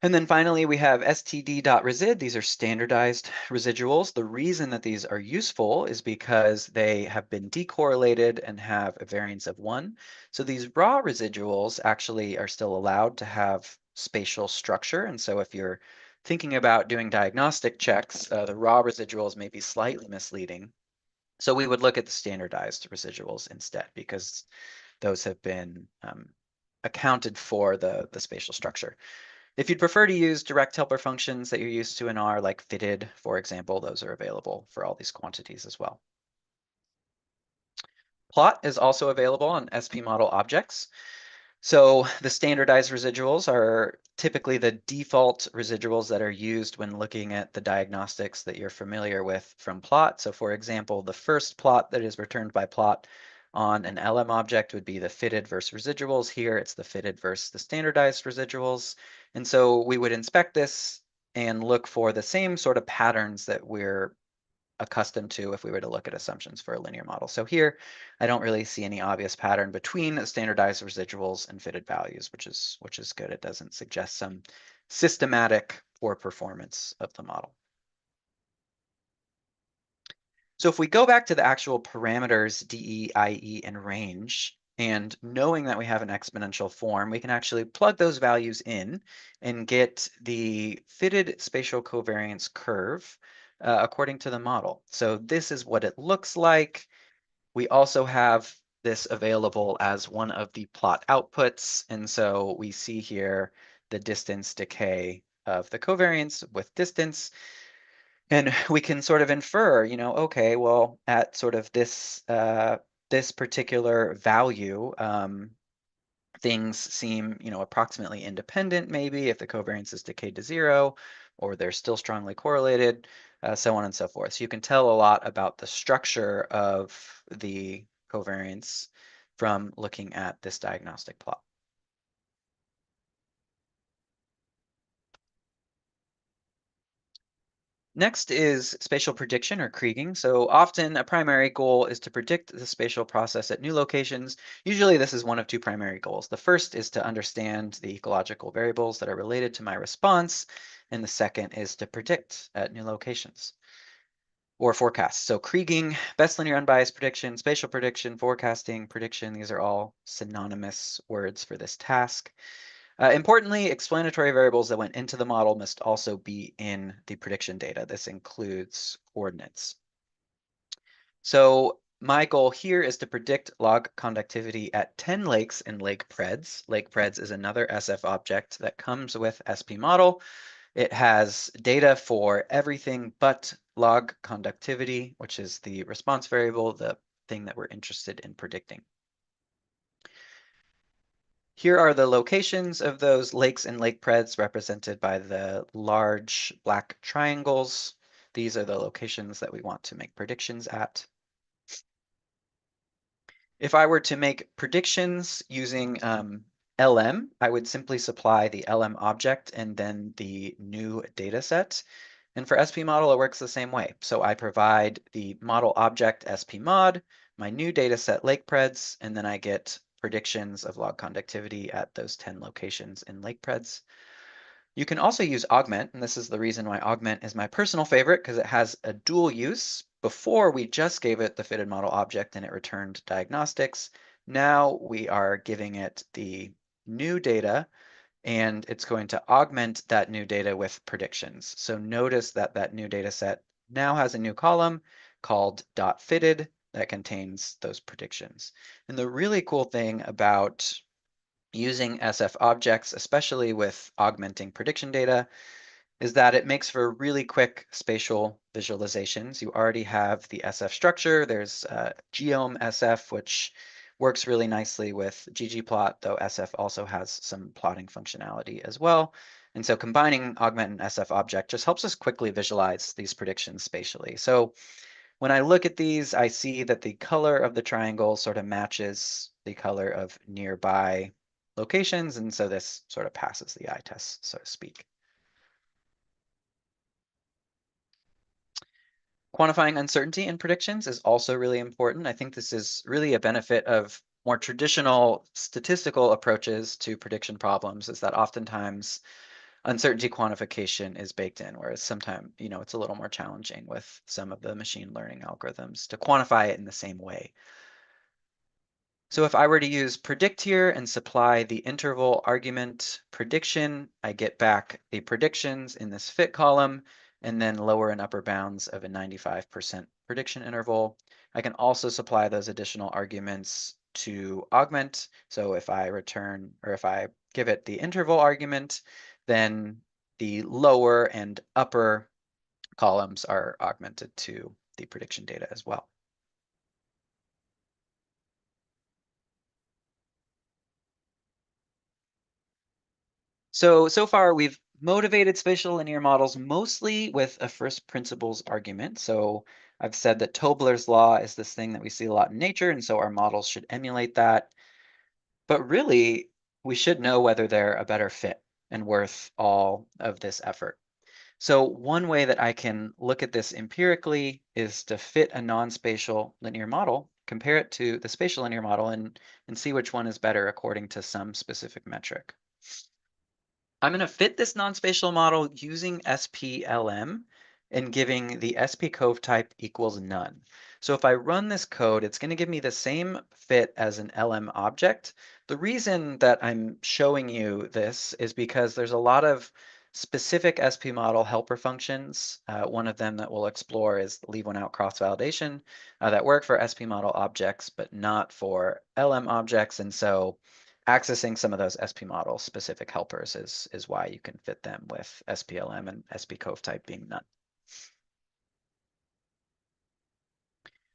And then finally, we have std.resid. These are standardized residuals. The reason that these are useful is because they have been decorrelated and have a variance of 1. So these raw residuals actually are still allowed to have spatial structure. And so if you're thinking about doing diagnostic checks, the raw residuals may be slightly misleading. So we would look at the standardized residuals instead, because those have been accounted for the spatial structure. If you'd prefer to use direct helper functions that you're used to in R, like fitted, for example, those are available for all these quantities as well. Plot is also available on spmodel objects. So the standardized residuals are typically the default residuals that are used when looking at the diagnostics that you're familiar with from plot. So for example, the first plot that is returned by plot on an LM object would be the fitted versus residuals. Here it's the fitted versus the standardized residuals. And so we would inspect this and look for the same sort of patterns that we're accustomed to if we were to look at assumptions for a linear model. So here, I don't really see any obvious pattern between standardized residuals and fitted values, which is good. It doesn't suggest some systematic poor performance of the model. So if we go back to the actual parameters, DE, IE, and range, and knowing that we have an exponential form, we can actually plug those values in and get the fitted spatial covariance curve according to the model. So this is what it looks like. We also have this available as one of the plot outputs. And so we see here the distance decay of the covariance with distance. And we can sort of infer, okay, well, at sort of this this particular value, things seem, approximately independent, maybe if the covariance is decayed to 0, or they're still strongly correlated, so on and so forth. So you can tell a lot about the structure of the covariance from looking at this diagnostic plot. Next is spatial prediction or kriging. So often a primary goal is to predict the spatial process at new locations. Usually this is one of two primary goals. The first is to understand the ecological variables that are related to my response, and the second is to predict at new locations or forecast. So kriging, best linear unbiased prediction, spatial prediction, forecasting, prediction, these are all synonymous words for this task. Importantly, explanatory variables that went into the model must also be in the prediction data. This includes coordinates. So my goal here is to predict log conductivity at 10 lakes and Lake Preds. Lake Preds is another SF object that comes with spmodel. It has data for everything but log conductivity, which is the response variable, the thing that we're interested in predicting. Here are the locations of those lakes and lake preds represented by the large black triangles. These are the locations that we want to make predictions at. If I were to make predictions using LM, I would simply supply the LM object and then the new data set. And for spmodel, it works the same way. So I provide the model object spmod, my new data set lake preds, and then I get predictions of log conductivity at those 10 locations in lake preds. You can also use augment, and this is the reason why augment is my personal favorite, because it has a dual use. Before, we just gave it the fitted model object and it returned diagnostics. Now we are giving it the new data, and it's going to augment that new data with predictions. So notice that that new data set now has a new column called .fitted that contains those predictions. And the really cool thing about using SF objects, especially with augmenting prediction data, is that it makes for really quick spatial visualizations. You already have the SF structure. There's Geom SF, which works really nicely with ggplot, though SF also has some plotting functionality as well. And so combining augment and SF object just helps us quickly visualize these predictions spatially. So when I look at these, I see that the color of the triangle sort of matches the color of nearby locations. And so this sort of passes the eye test, so to speak. Quantifying uncertainty in predictions is also really important. I think this is really a benefit of more traditional statistical approaches to prediction problems, is that oftentimes uncertainty quantification is baked in, whereas sometimes, it's a little more challenging with some of the machine learning algorithms to quantify it in the same way. So if I were to use predict here and supply the interval argument prediction, I get back the predictions in this fit column, and then lower and upper bounds of a 95% prediction interval. I can also supply those additional arguments to augment. So if I return, or if I give it the interval argument, then the lower and upper columns are augmented to the prediction data as well. So far we've motivated spatial linear models mostly with a first principles argument. So I've said that Tobler's law is this thing that we see a lot in nature, and so our models should emulate that. But really, we should know whether they're a better fit and worth all of this effort. So one way that I can look at this empirically is to fit a non-spatial linear model, compare it to the spatial linear model, and see which one is better according to some specific metric. I'm going to fit this non-spatial model using SPLM and giving the SP-cove type equals none. So if I run this code, it's going to give me the same fit as an LM object. The reason that I'm showing you this is because there's a lot of specific SP model helper functions. One of them that we'll explore is leave one out cross-validation that work for SP model objects, but not for LM objects. And so accessing some of those SP model specific helpers is why you can fit them with SPLM and SP-cove type being none.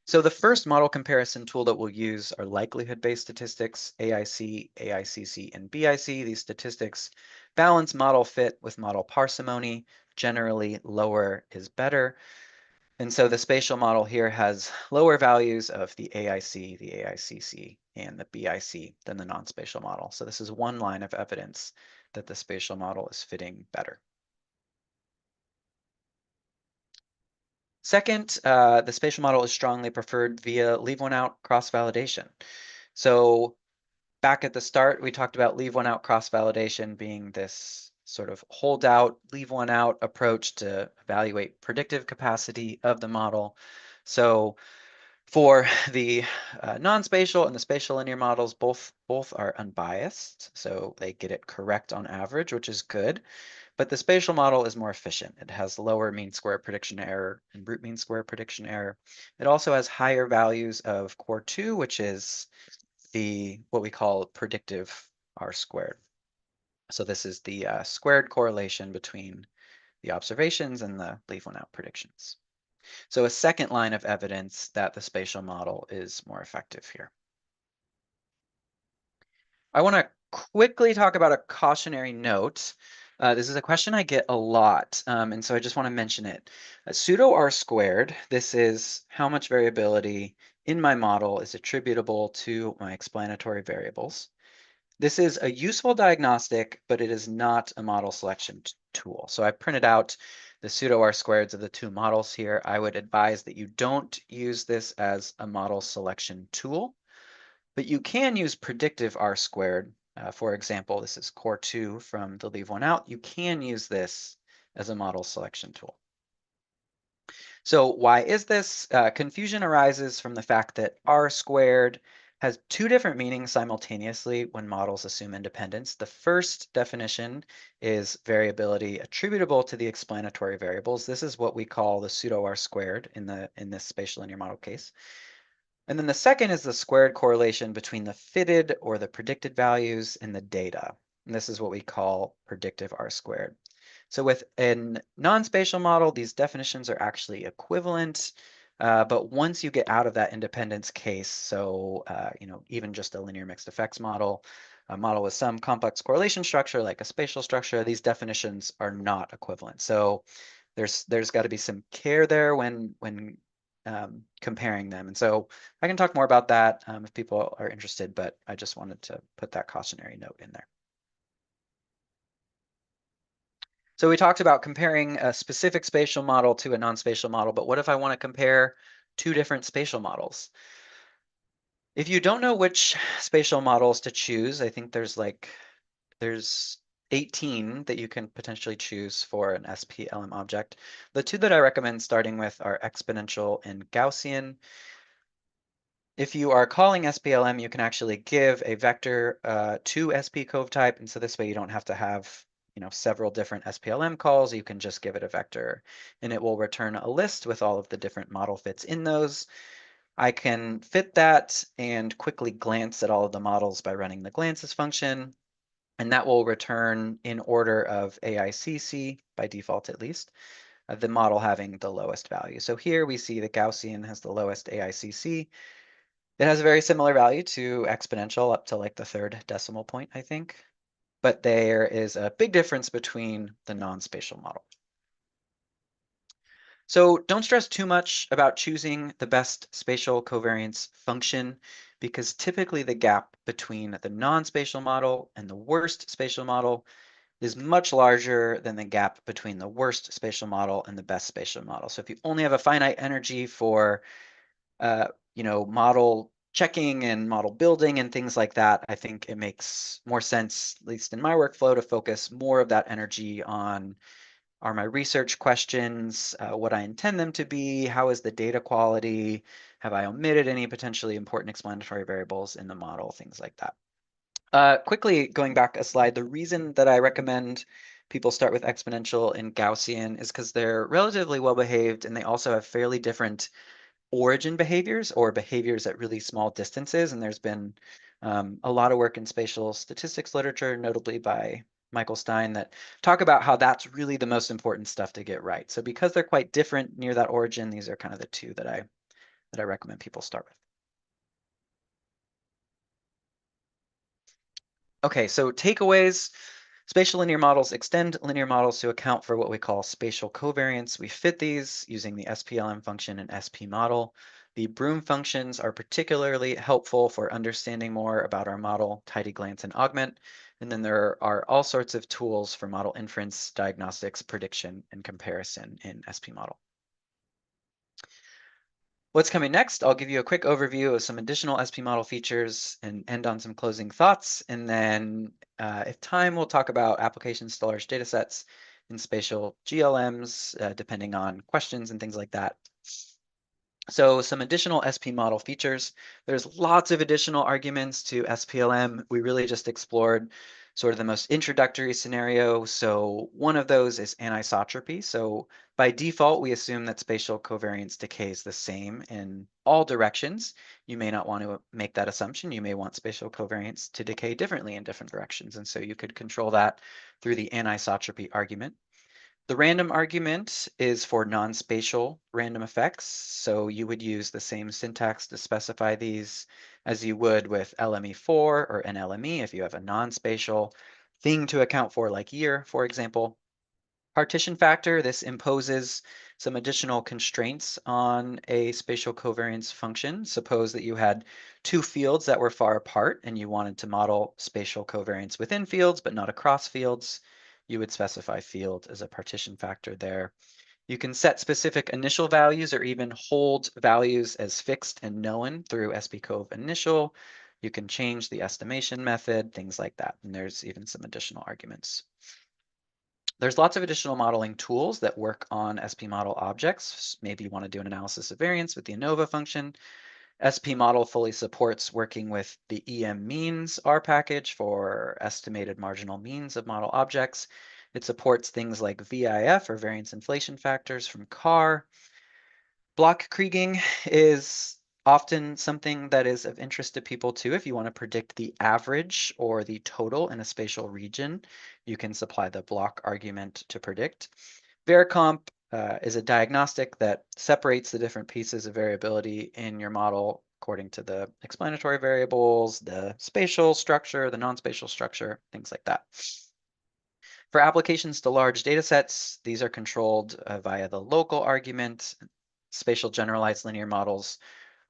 So the first model comparison tool that we'll use are likelihood-based statistics, AIC, AICC, and BIC. These statistics balance model fit with model parsimony. Generally, lower is better. And so the spatial model here has lower values of the AIC, the AICC, and the BIC than the non-spatial model. So this is one line of evidence that the spatial model is fitting better. Second, the spatial model is strongly preferred via leave one out cross-validation. So back at the start, we talked about leave one out cross-validation being this sort of hold out, leave one out approach to evaluate predictive capacity of the model. So for the non-spatial and the spatial linear models, both are unbiased, so they get it correct on average, which is good. But the spatial model is more efficient. It has lower mean square prediction error and root mean square prediction error. It also has higher values of core 2, which is what we call predictive R squared. So this is the squared correlation between the observations and the leave one out predictions. So a second line of evidence that the spatial model is more effective here. I want to quickly talk about a cautionary note. This is a question I get a lot, and so I just want to mention it. Pseudo R squared, this is how much variability in my model is attributable to my explanatory variables. This is a useful diagnostic, but it is not a model selection tool. So I printed out the pseudo R squareds of the two models here. I would advise that you don't use this as a model selection tool, but you can use predictive R squared. For example, this is core 2 from the leave one out. You can use this as a model selection tool. So why is this? Confusion arises from the fact that R squared has two different meanings simultaneously when models assume independence. The first definition is variability attributable to the explanatory variables. This is what we call the pseudo R squared in this spatial linear model case. And then the second is the squared correlation between the fitted or the predicted values and the data. And this is what we call predictive R squared. So with a non-spatial model, these definitions are actually equivalent. But once you get out of that independence case, so even just a linear mixed effects model, a model with some complex correlation structure like a spatial structure, these definitions are not equivalent. So there's got to be some care there when comparing them. And so I can talk more about that if people are interested, but I just wanted to put that cautionary note in there. So we talked about comparing a specific spatial model to a non-spatial model, but what if I want to compare two different spatial models? If you don't know which spatial models to choose, I think there's 18 that you can potentially choose for an SPLM object. The two that I recommend starting with are exponential and Gaussian. If you are calling SPLM, you can actually give a vector to SP-cove type, and so this way you don't have to have several different SPLM calls. You can just give it a vector, and it will return a list with all of the different model fits in those. I can fit that and quickly glance at all of the models by running the glances function, and that will return in order of AICC, by default at least, the model having the lowest value. So here we see the Gaussian has the lowest AICC. It has a very similar value to exponential up to like the third decimal point, I think. But there is a big difference between the non-spatial model. So don't stress too much about choosing the best spatial covariance function, because typically the gap between the non-spatial model and the worst spatial model is much larger than the gap between the worst spatial model and the best spatial model. So if you only have a finite energy for model checking and model building and things like that, I think it makes more sense, at least in my workflow, to focus more of that energy on, are my research questions what I intend them to be? How is the data quality? Have I omitted any potentially important explanatory variables in the model? Things like that. Quickly going back a slide, the reason that I recommend people start with exponential and Gaussian is because they're relatively well behaved, and they also have fairly different origin behaviors, or behaviors at really small distances. And there's been a lot of work in spatial statistics literature, notably by Michael Stein, that talk about how that's really the most important stuff to get right. So because they're quite different near that origin, these are kind of the two that I recommend people start with. Okay, so takeaways. Spatial linear models extend linear models to account for what we call spatial covariance. We fit these using the SPLM function and SP model. The Broom functions are particularly helpful for understanding more about our model, tidy, glance, and augment. And then there are all sorts of tools for model inference, diagnostics, prediction, and comparison in SP model. What's coming next? I'll give you a quick overview of some additional SP model features and end on some closing thoughts. And then if time, we'll talk about applications to large data sets and spatial GLMs, depending on questions and things like that. So some additional SP model features. There's lots of additional arguments to SPLM. We really just explored sort of the most introductory scenario. So one of those is anisotropy. So by default, we assume that spatial covariance decays the same in all directions. You may not want to make that assumption. You may want spatial covariance to decay differently in different directions. And so you could control that through the anisotropy argument. The random argument is for non-spatial random effects. So you would use the same syntax to specify these as you would with LME4 or NLME if you have a non-spatial thing to account for, like year, for example. Partition factor, this imposes some additional constraints on a spatial covariance function. Suppose that you had two fields that were far apart and you wanted to model spatial covariance within fields but not across fields. You would specify field as a partition factor there. You can set specific initial values or even hold values as fixed and known through spcove initial. You can change the estimation method, things like that. And there's even some additional arguments. There's lots of additional modeling tools that work on SP model objects. Maybe you want to do an analysis of variance with the ANOVA function. SP model fully supports working with the EM means R package for estimated marginal means of model objects. It supports things like VIF or variance inflation factors from CAR. Block kriging is Often something that is of interest to people too, if you want to predict the average or the total in a spatial region, you can supply the block argument to predict. Varicomp is a diagnostic that separates the different pieces of variability in your model according to the explanatory variables, the spatial structure, the non-spatial structure, things like that. For applications to large data sets, these are controlled via the local argument. Spatial generalized linear models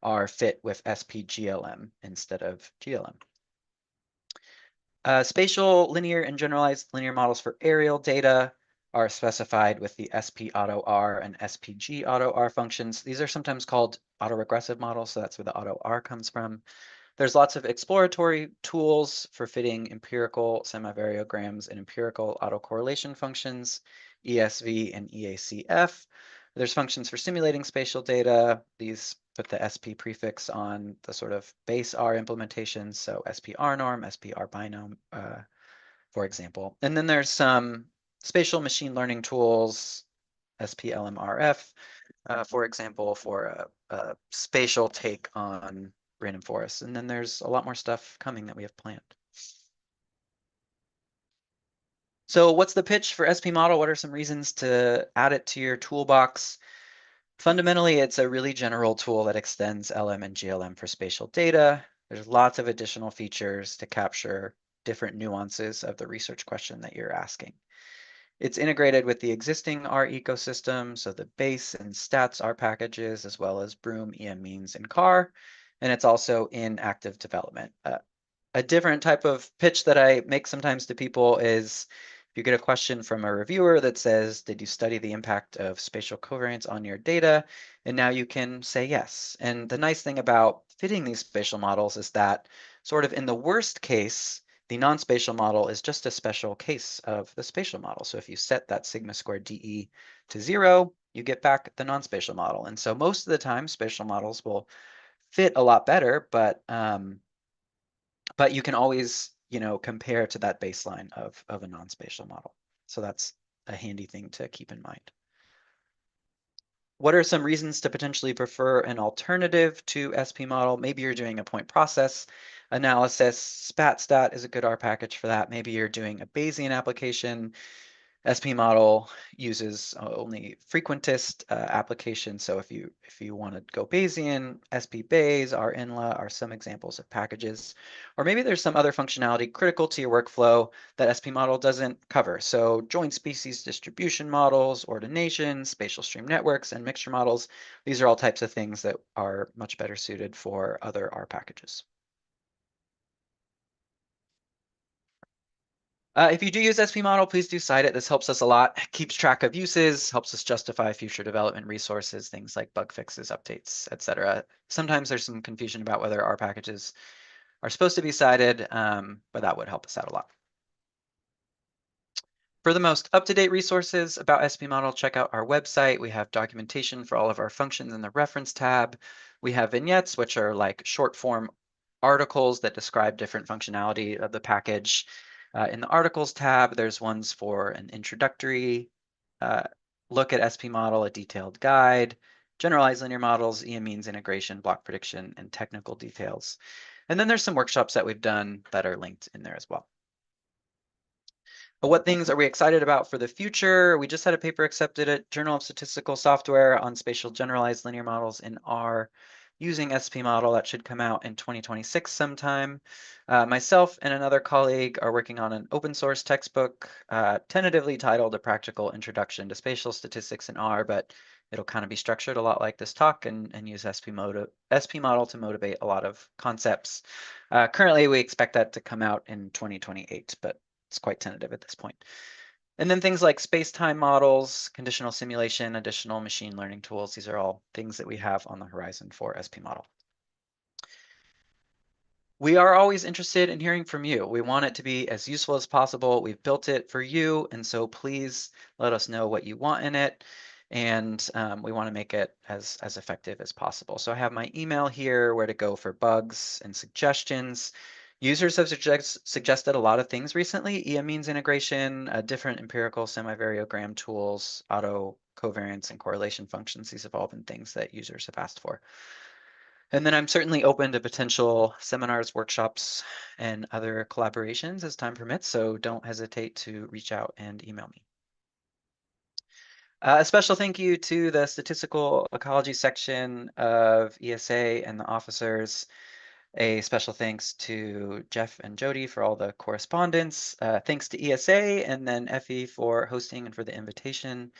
are fit with SPGLM instead of GLM. Spatial linear and generalized linear models for aerial data are specified with the SP-AutoR and SPG-AutoR functions. These are sometimes called autoregressive models, so that's where the AutoR comes from. There's lots of exploratory tools for fitting empirical semivariograms and empirical autocorrelation functions, ESV and EACF. There's functions for simulating spatial data. These put the SP prefix on the sort of base R implementations, so SPR norm, SPR binom, for example. And then there's some spatial machine learning tools, SPLMRF, for example, for a spatial take on random forests. And then there's a lot more stuff coming that we have planned. So what's the pitch for SP model? What are some reasons to add it to your toolbox? Fundamentally, it's a really general tool that extends LM and GLM for spatial data. There's lots of additional features to capture different nuances of the research question that you're asking. It's integrated with the existing R ecosystem, so the base and stats R packages, as well as Broom, EM-means, and CAR, and it's also in active development. A different type of pitch that I make sometimes to people is if you get a question from a reviewer that says, did you study the impact of spatial covariance on your data? And now you can say yes. And the nice thing about fitting these spatial models is that sort of in the worst case, the non-spatial model is just a special case of the spatial model. So if you set that sigma squared DE to 0, you get back the non-spatial model. And so most of the time, spatial models will fit a lot better, but you can always, compare to that baseline of a non-spatial model. So that's a handy thing to keep in mind. What are some reasons to potentially prefer an alternative to SP model? Maybe you're doing a point process analysis. SpatStat is a good R package for that. Maybe you're doing a Bayesian application. SP model uses only frequentist application. So if you want to go Bayesian, SP Bayes, R-INLA are some examples of packages. Or maybe there's some other functionality critical to your workflow that SP model doesn't cover. So joint species distribution models, ordination, spatial stream networks, and mixture models. These are all types of things that are much better suited for other R packages. If you do use SP model, please do cite it. This helps us a lot. Keeps track of uses, helps us justify future development resources, things like bug fixes, updates, etc. Sometimes there's some confusion about whether R packages are supposed to be cited, but that would help us out a lot. For the most up-to-date resources about SP model, check out our website. We have documentation for all of our functions in the reference tab. We have vignettes, which are like short form articles that describe different functionality of the package. In the articles tab, there's ones for an introductory look at SP model, a detailed guide, generalized linear models, EM-means integration, block prediction, and technical details. And then there's some workshops that we've done that are linked in there as well. But what things are we excited about for the future? We just had a paper accepted at Journal of Statistical Software on spatial generalized linear models in R using SP model. That should come out in 2026 sometime. Myself and another colleague are working on an open source textbook, tentatively titled A Practical Introduction to Spatial Statistics in R, but it'll kind of be structured a lot like this talk and use SP model to motivate a lot of concepts. Currently, we expect that to come out in 2028, but it's quite tentative at this point. And then things like space-time models, conditional simulation, additional machine learning tools. These are all things that we have on the horizon for SP model. We are always interested in hearing from you. We want it to be as useful as possible. We've built it for you, and so please let us know what you want in it. And we want to make it as effective as possible. So I have my email here, where to go for bugs and suggestions. Users have suggested a lot of things recently: EM-means integration, different empirical semivariogram tools, auto covariance and correlation functions. These have all been things that users have asked for. And then I'm certainly open to potential seminars, workshops, and other collaborations as time permits, so don't hesitate to reach out and email me. A special thank you to the Statistical Ecology section of ESA and the officers. A special thanks to Jeff and Jody for all the correspondence. Thanks to ESA and then FE for hosting and for the invitation.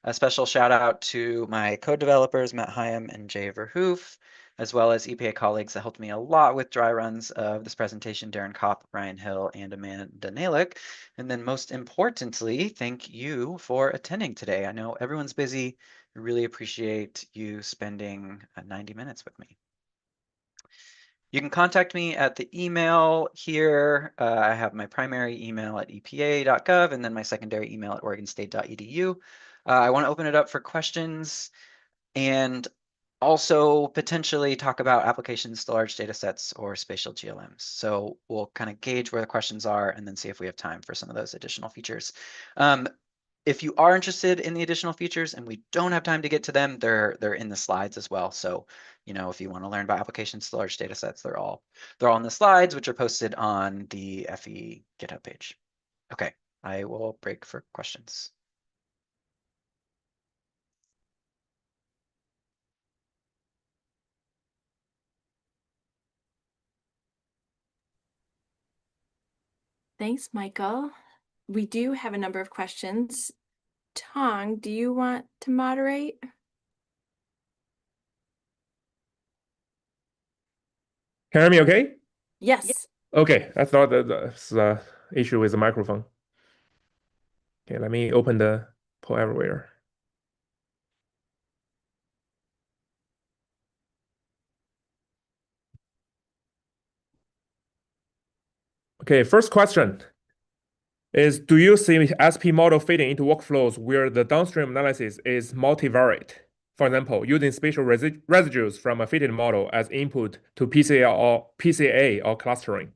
A special shout out to my co-developers, Matt Hyam and Jay Verhoof, as well as EPA colleagues that helped me a lot with dry runs of this presentation, Darren Kopp, Ryan Hill, and Amanda Nalick. And then most importantly, thank you for attending today. I know everyone's busy. I really appreciate you spending 90 minutes with me. You can contact me at the email here. I have my primary email at epa.gov and then my secondary email at oregonstate.edu. I want to open it up for questions and also potentially talk about applications to large data sets or spatial GLMs. So we'll kind of gauge where the questions are and then see if we have time for some of those additional features. If you are interested in the additional features and we don't have time to get to them, they're in the slides as well. So, you know, if you want to learn about applications to large data sets, they're all in the slides, which are posted on the FE GitHub page. Okay, I will break for questions.
Thanks, Michael. We do have a number of questions. Tong, do you want to moderate?
Can you hear me okay?
Yes.
Okay, I thought that the issue with the microphone. Okay, let me open the poll everywhere. Okay, first question is, do you see SP model fitting into workflows where the downstream analysis is multivariate? For example, using spatial residues from a fitted model as input to PCA or clustering.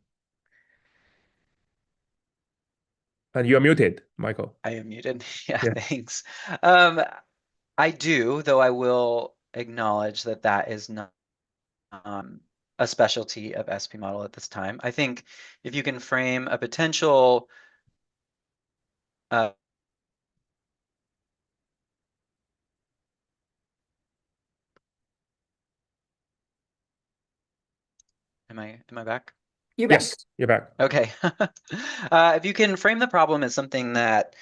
And you're muted, Michael.
I am muted. Yeah,
Yeah.
thanks. I do, though I will acknowledge that that is not a specialty of SP model at this time. I think if you can frame a potential am I back?
You're back.
Yes, you're back.
Okay. If you can frame the problem as something that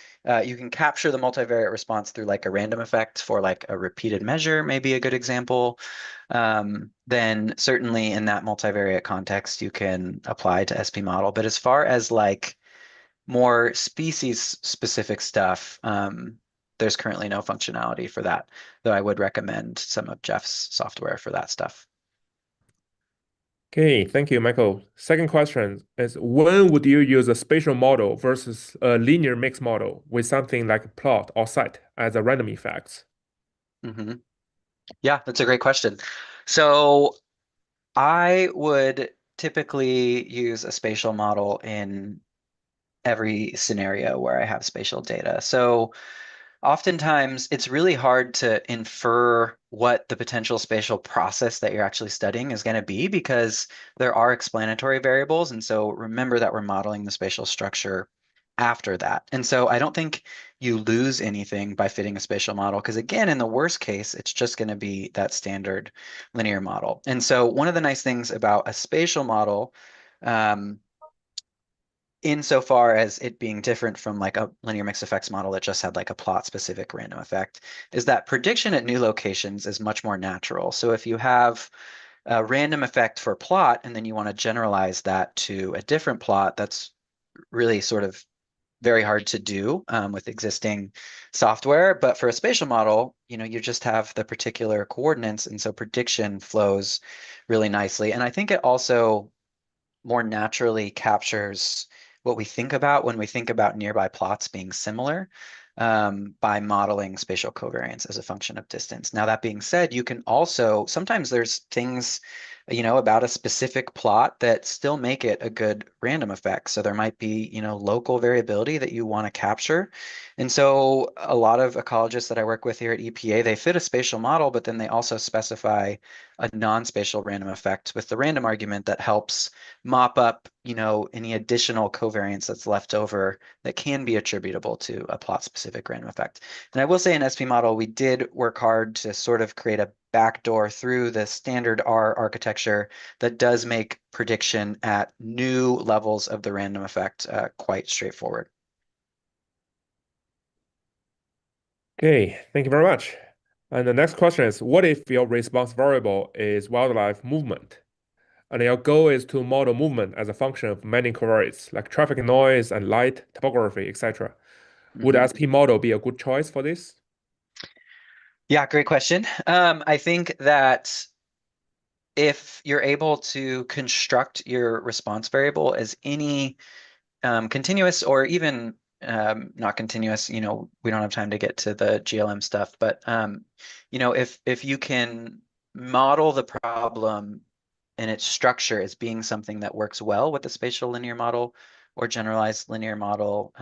you can capture the multivariate response through like a random effect for like a repeated measure, maybe a good example, then certainly in that multivariate context, you can apply to SP model. But as far as like more species specific stuff, there's currently no functionality for that, though I would recommend some of Jeff's software for that stuff.
Okay, thank you, Michael. Second question is, when would you use a spatial model versus a linear mixed model with something like plot or site as a random effects?
Mm-hmm. Yeah, that's a great question. So I would typically use a spatial model in every scenario where I have spatial data. So oftentimes it's really hard to infer what the potential spatial process that you're actually studying is going to be because there are explanatory variables. And so remember that we're modeling the spatial structure after that. And so I don't think you lose anything by fitting a spatial model because again, in the worst case, it's just going to be that standard linear model. And so one of the nice things about a spatial model, insofar as it being different from like a linear mixed effects model that just had like a plot specific random effect, is that prediction at new locations is much more natural. So if you have a random effect for plot and then you want to generalize that to a different plot, that's really sort of very hard to do with existing software. But for a spatial model, you know, you just have the particular coordinates, and so prediction flows really nicely. And I think it also more naturally captures what we think about when we think about nearby plots being similar by modeling spatial covariance as a function of distance. Now, that being said, you can also, sometimes there's things, about a specific plot that still make it a good random effect. So there might be, local variability that you want to capture. And so a lot of ecologists that I work with here at EPA, they fit a spatial model, but then they also specify a non-spatial random effect with the random argument that helps mop up, any additional covariance that's left over that can be attributable to a plot-specific random effect. And I will say in SP model, we did work hard to sort of create a backdoor through the standard R architecture that does make prediction at new levels of the random effect quite straightforward.
Okay, thank you very much. And the next question is, what if your response variable is wildlife movement? And your goal is to model movement as a function of many covariates, like traffic noise and light, topography, etc. Would SP model be a good choice for this?
Yeah, great question. I think that if you're able to construct your response variable as any continuous or even not continuous, we don't have time to get to the GLM stuff, but if you can model the problem and its structure as being something that works well with the spatial linear model or generalized linear model,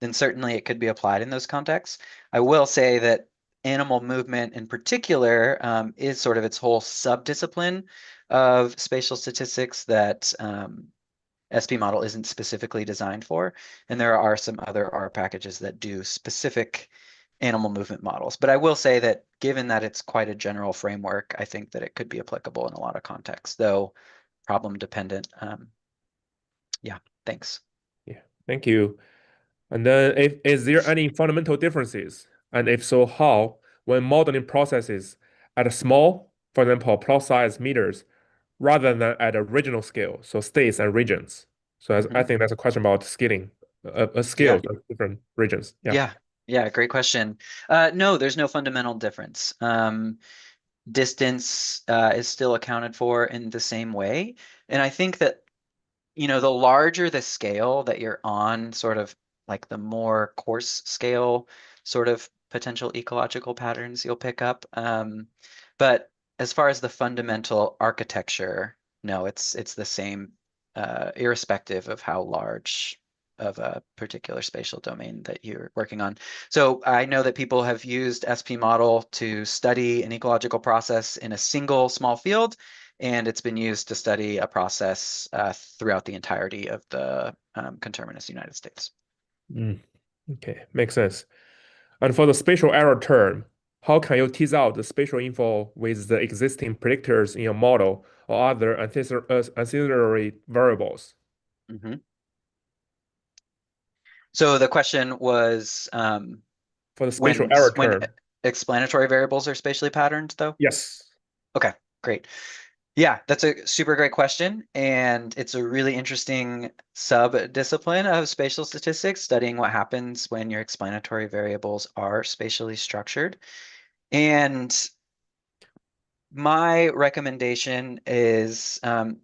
then certainly it could be applied in those contexts. I will say that animal movement in particular is sort of its whole subdiscipline of spatial statistics that SP model isn't specifically designed for. And there are some other R packages that do specific animal movement models. But I will say that given that it's quite a general framework, I think that it could be applicable in a lot of contexts, though problem dependent. Yeah, thanks.
Yeah, thank you. And then, is there any fundamental differences? And if so, how, when modeling processes at a small, for example, plot size meters, rather than at a regional scale, so states and regions? So I think that's a question about scaling, a scale
Yeah,
of different regions. Yeah.
yeah, yeah, great question. No, there's no fundamental difference. Distance is still accounted for in the same way. And I think that the larger the scale that you're on, sort of like the more coarse scale sort of potential ecological patterns you'll pick up. But as far as the fundamental architecture, no, it's the same, irrespective of how large of a particular spatial domain that you're working on. So I know that people have used SP model to study an ecological process in a single small field, and it's been used to study a process throughout the entirety of the conterminous United States.
Mm, okay, makes sense. And for the spatial error term, how can you tease out the spatial info with the existing predictors in your model or other ancillary variables?
Mhm. So the question was
For the spatial error
when
term,
explanatory variables are spatially patterned, though?
yes.
Okay, great. Yeah, that's a super great question. And it's a really interesting sub-discipline of spatial statistics, studying what happens when your explanatory variables are spatially structured. And my recommendation is, so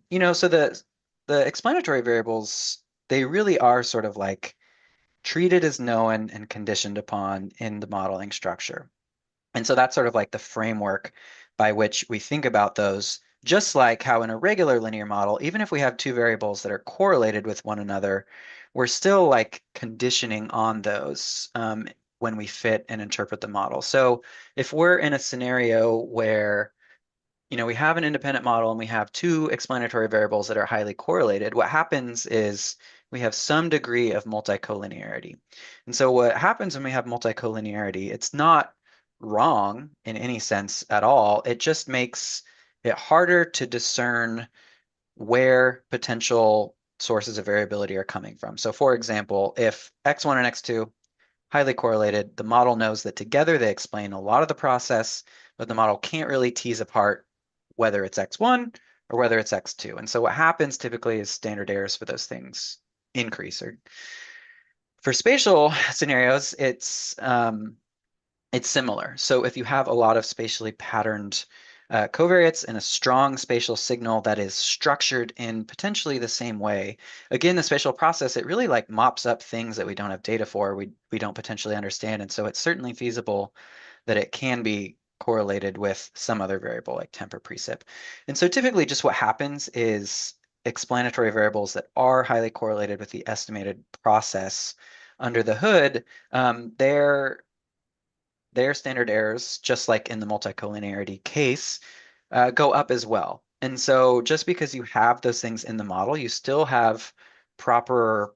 the explanatory variables, they really are sort of like treated as known and conditioned upon in the modeling structure. And so that's sort of like the framework by which we think about those, just like how in a regular linear model, even if we have two variables that are correlated with one another, we're still like conditioning on those when we fit and interpret the model. So if we're in a scenario where we have an independent model and we have two explanatory variables that are highly correlated, what happens is we have some degree of multicollinearity. And so what happens when we have multicollinearity, it's not wrong in any sense at all. It just makes it harder to discern where potential sources of variability are coming from. So for example, if X1 and X2 highly correlated, the model knows that together they explain a lot of the process, but the model can't really tease apart whether it's X1 or whether it's X2. And so what happens typically is standard errors for those things increase. Or for spatial scenarios, it's similar. So if you have a lot of spatially patterned covariates and a strong spatial signal that is structured in potentially the same way, again, the spatial process, it really like mops up things that we don't have data for, we don't potentially understand. And so it's certainly feasible that it can be correlated with some other variable like temp or precip. And so typically just what happens is explanatory variables that are highly correlated with the estimated process under the hood, their standard errors, just like in the multicollinearity case, go up as well. And so just because you have those things in the model, you still have proper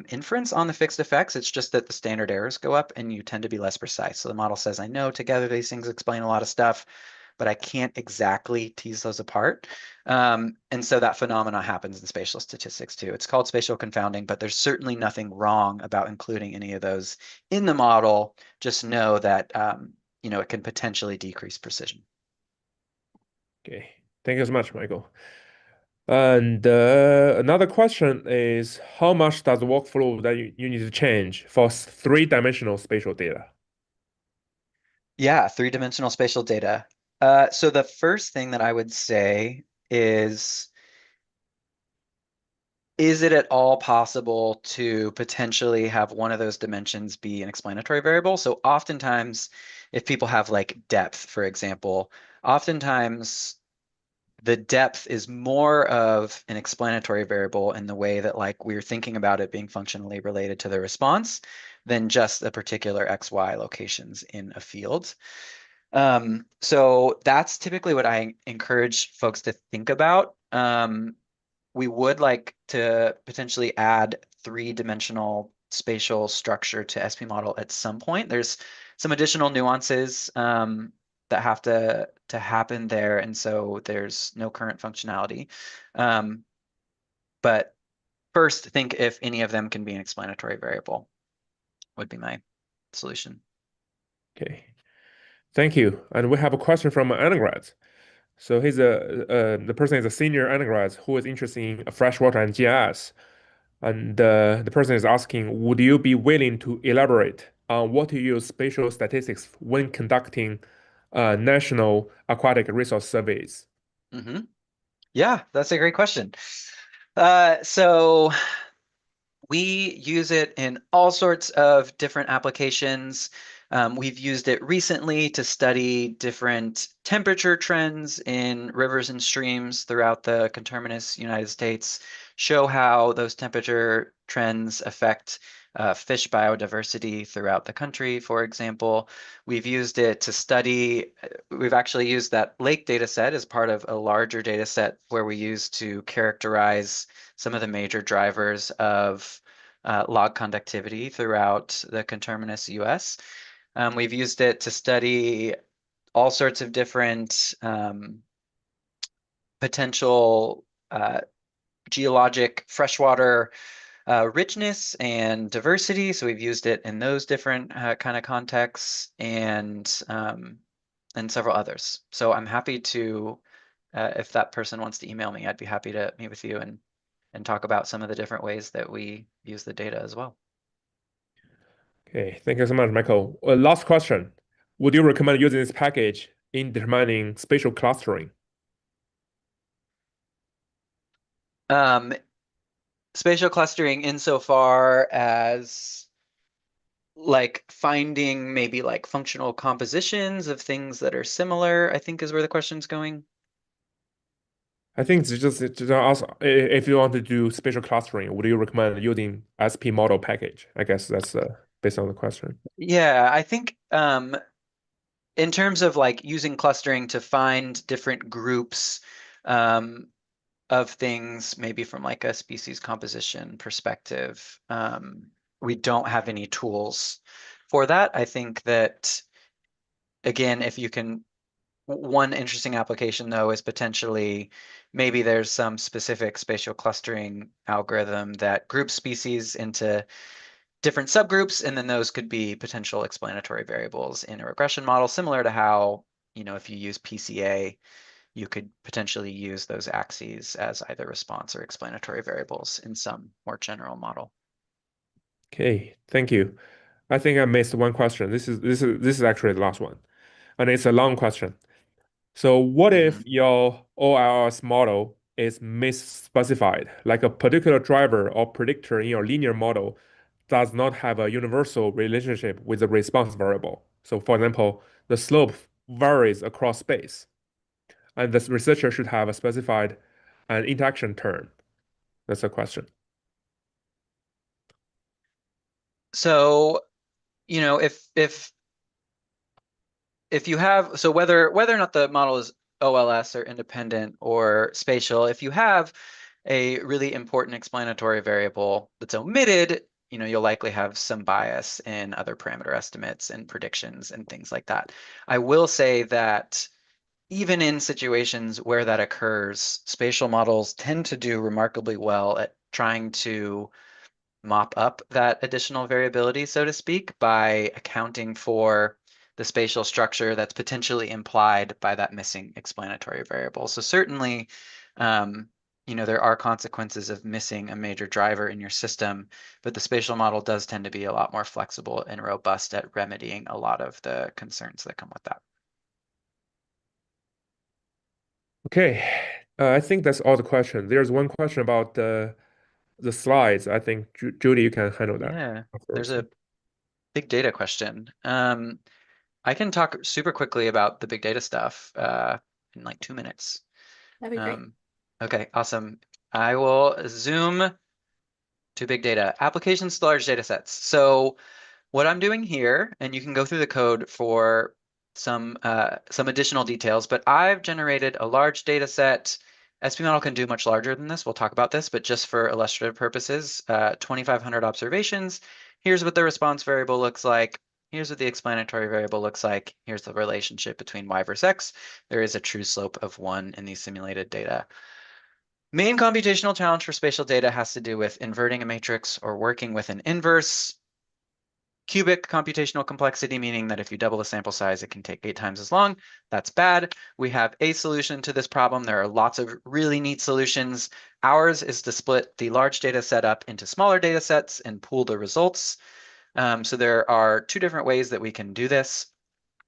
inference on the fixed effects. It's just that the standard errors go up and you tend to be less precise. So the model says, I know together these things explain a lot of stuff, but I can't exactly tease those apart. And so that phenomena happens in spatial statistics too. It's called spatial confounding, but there's certainly nothing wrong about including any of those in the model. Just know that it can potentially decrease precision.
Okay, thank you so much, Michael. And another question is, how much does the workflow that you need to change for three-dimensional spatial data?
Yeah, three-dimensional spatial data. So the first thing that I would say is it at all possible to potentially have one of those dimensions be an explanatory variable? So oftentimes, if people have like depth, for example, oftentimes the depth is more of an explanatory variable in the way that like we're thinking about it being functionally related to the response than just the particular XY locations in a field. So that's typically what I encourage folks to think about. We would like to potentially add three-dimensional spatial structure to spmodel at some point. There's some additional nuances that have to happen there, and so there's no current functionality. But first, think if any of them can be an explanatory variable, would be my solution.
Okay, thank you. And we have a question from an undergrad. So the person is a senior undergrad who is interested in freshwater and GIS. And the person is asking, would you be willing to elaborate on what to use spatial statistics when conducting national aquatic resource surveys?
Mm-hmm. Yeah, that's a great question. So we use it in all sorts of different applications. We've used it recently to study different temperature trends in rivers and streams throughout the conterminous United States, show how those temperature trends affect fish biodiversity throughout the country, for example. We've used it to study, we've actually used that lake data set as part of a larger data set where we use to characterize some of the major drivers of log conductivity throughout the conterminous US. We've used it to study all sorts of different potential geologic freshwater richness and diversity. So we've used it in those different kind of contexts and several others. So I'm happy to, if that person wants to email me, I'd be happy to meet with you and talk about some of the different ways that we use the data as well.
Okay, thank you so much, Michael. Last question. Would you recommend using this package in determining spatial clustering?
Spatial clustering insofar as like finding maybe like functional compositions of things that are similar, I think is where the question's going.
I think it's just to ask if you want to do spatial clustering, would you recommend using spmodel package? I guess that's based on the question.
Yeah, I think in terms of like using clustering to find different groups of things, maybe from like a species composition perspective, we don't have any tools for that. I think that, again, if you can, one interesting application though is potentially maybe there's some specific spatial clustering algorithm that groups species into different subgroups, and then those could be potential explanatory variables in a regression model, similar to how, if you use PCA, you could potentially use those axes as either response or explanatory variables in some more general model.
Okay, thank you. I think I missed one question. This is actually the last one, and it's a long question. So what if your OLS model is misspecified, like a particular driver or predictor in your linear model does not have a universal relationship with the response variable? So for example, the slope varies across space. And this researcher should have a specified an interaction term. That's a question.
So, you know, if you have, so whether or not the model is OLS or independent or spatial, if you have a really important explanatory variable that's omitted, you know, you'll likely have some bias in other parameter estimates and predictions and things like that. I will say that even in situations where that occurs, spatial models tend to do remarkably well at trying to mop up that additional variability, so to speak, by accounting for the spatial structure that's potentially implied by that missing explanatory variable. So certainly, you know, there are consequences of missing a major driver in your system, but the spatial model does tend to be a lot more flexible and robust at remedying a lot of the concerns that come with that.
Okay, I think that's all the questions. There's one question about the slides. I think Judy, you can handle that
Yeah, there's
first.
a big data question. I can talk super quickly about the big data stuff in like 2 minutes.
That'd be great.
Okay, awesome. I will zoom to big data, applications to large data sets. So what I'm doing here, and you can go through the code for some additional details, but I've generated a large data set. spmodel can do much larger than this. We'll talk about this, but just for illustrative purposes, 2,500 observations. Here's what the response variable looks like. Here's what the explanatory variable looks like. Here's the relationship between y versus x. There is a true slope of 1 in these simulated data. Main computational challenge for spatial data has to do with inverting a matrix or working with an inverse. Cubic computational complexity, meaning that if you double the sample size, it can take 8 times as long. That's bad. We have a solution to this problem. There are lots of really neat solutions. Ours is to split the large data set up into smaller data sets and pool the results. So there are 2 different ways that we can do this.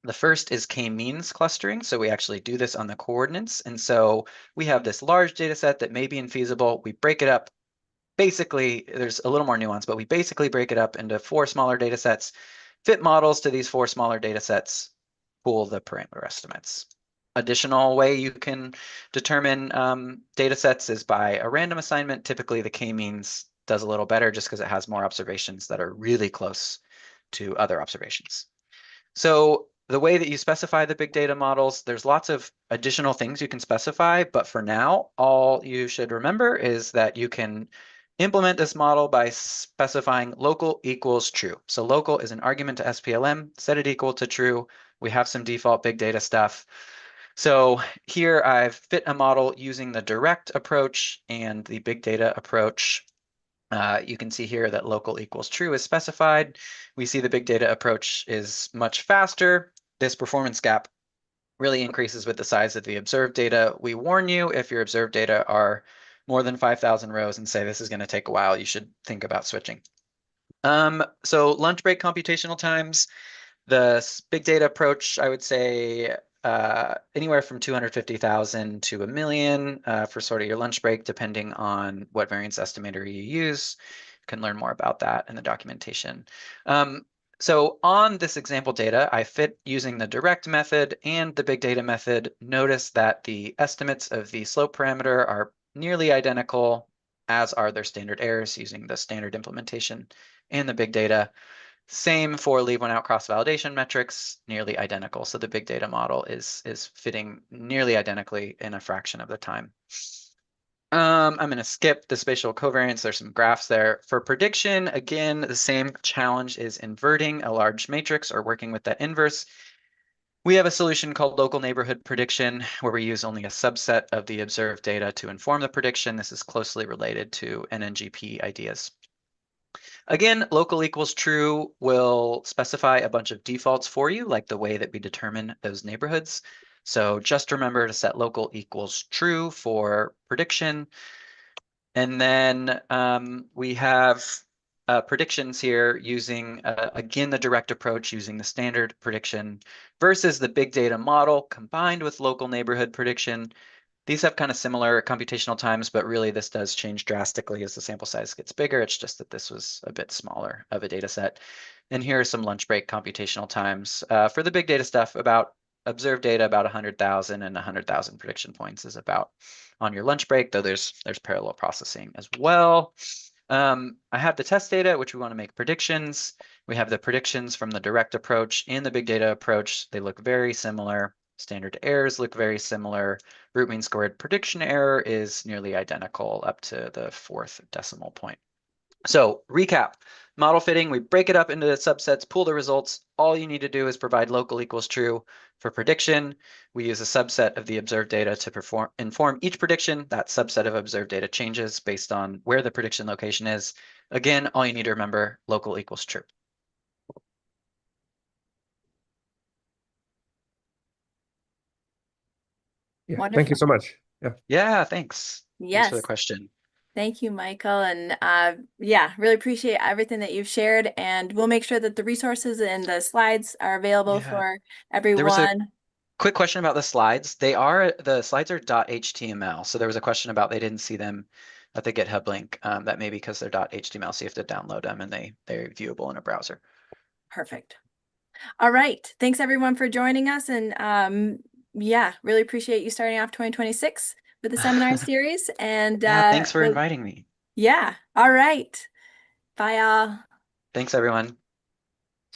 The first is k-means clustering. So we actually do this on the coordinates. And so we have this large data set that may be infeasible. We break it up. Basically, there's a little more nuance, but we basically break it up into 4 smaller data sets, fit models to these 4 smaller data sets, pool the parameter estimates. Additional way you can determine data sets is by a random assignment. Typically, the k-means does a little better just because it has more observations that are really close to other observations. So the way that you specify the big data models, there's lots of additional things you can specify, but for now, all you should remember is that you can implement this model by specifying local equals true. So local is an argument to SPLM, set it equal to true. We have some default big data stuff. So here I've fit a model using the direct approach and the big data approach. You can see here that local equals true is specified. We see the big data approach is much faster. This performance gap really increases with the size of the observed data. We warn you, if your observed data are more than 5,000 rows and say this is going to take a while, you should think about switching. So lunch break computational times. The big data approach, I would say anywhere from 250,000 to 1 million for sort of your lunch break, depending on what variance estimator you use. You can learn more about that in the documentation. So on this example data, I fit using the direct method and the big data method. Notice that the estimates of the slope parameter are nearly identical, as are their standard errors using the standard implementation and the big data. Same for leave one out cross-validation metrics, nearly identical. So the big data model is fitting nearly identically in a fraction of the time. I'm going to skip the spatial covariance. There's some graphs there. For prediction, again, the same challenge is inverting a large matrix or working with that inverse. We have a solution called local neighborhood prediction, where we use only a subset of the observed data to inform the prediction. This is closely related to NNGP ideas. Again, local equals true will specify a bunch of defaults for you, like the way that we determine those neighborhoods. So just remember to set local equals true for prediction. And then we have predictions here using, again, the direct approach using the standard prediction versus the big data model combined with local neighborhood prediction. These have kind of similar computational times, but really this does change drastically as the sample size gets bigger. It's just that this was a bit smaller of a data set. And here are some lunch break computational times. For the big data stuff, about observed data about 100,000, and 100,000 prediction points is about on your lunch break, though there's parallel processing as well. I have the test data, which we want to make predictions. We have the predictions from the direct approach and the big data approach. They look very similar. Standard errors look very similar. Root mean squared prediction error is nearly identical up to the 4th decimal point. So recap, model fitting, we break it up into subsets, pool the results. All you need to do is provide local equals true for prediction. We use a subset of the observed data to inform each prediction. That subset of observed data changes based on where the prediction location is. Again, all you need to remember, local equals true.
Yeah, thank
Wonderful.
you so much. Yeah.
Yeah, thanks. Thanks for the
Yes.
question.
Thank you, Michael. And yeah, really appreciate everything that you've shared. And we'll make sure that the resources and the slides are available
Yeah.
for
There was a
everyone.
quick question about the slides. The slides are .html. So there was a question about they didn't see them at the GitHub link. That may be because they're .html, so you have to download them and they're viewable in a browser.
Perfect. All right. Thanks everyone for joining us. And yeah, really appreciate you starting off 2026 with the seminar series. And
Yeah, thanks for inviting me.
yeah. All right. Bye all.
Thanks, everyone.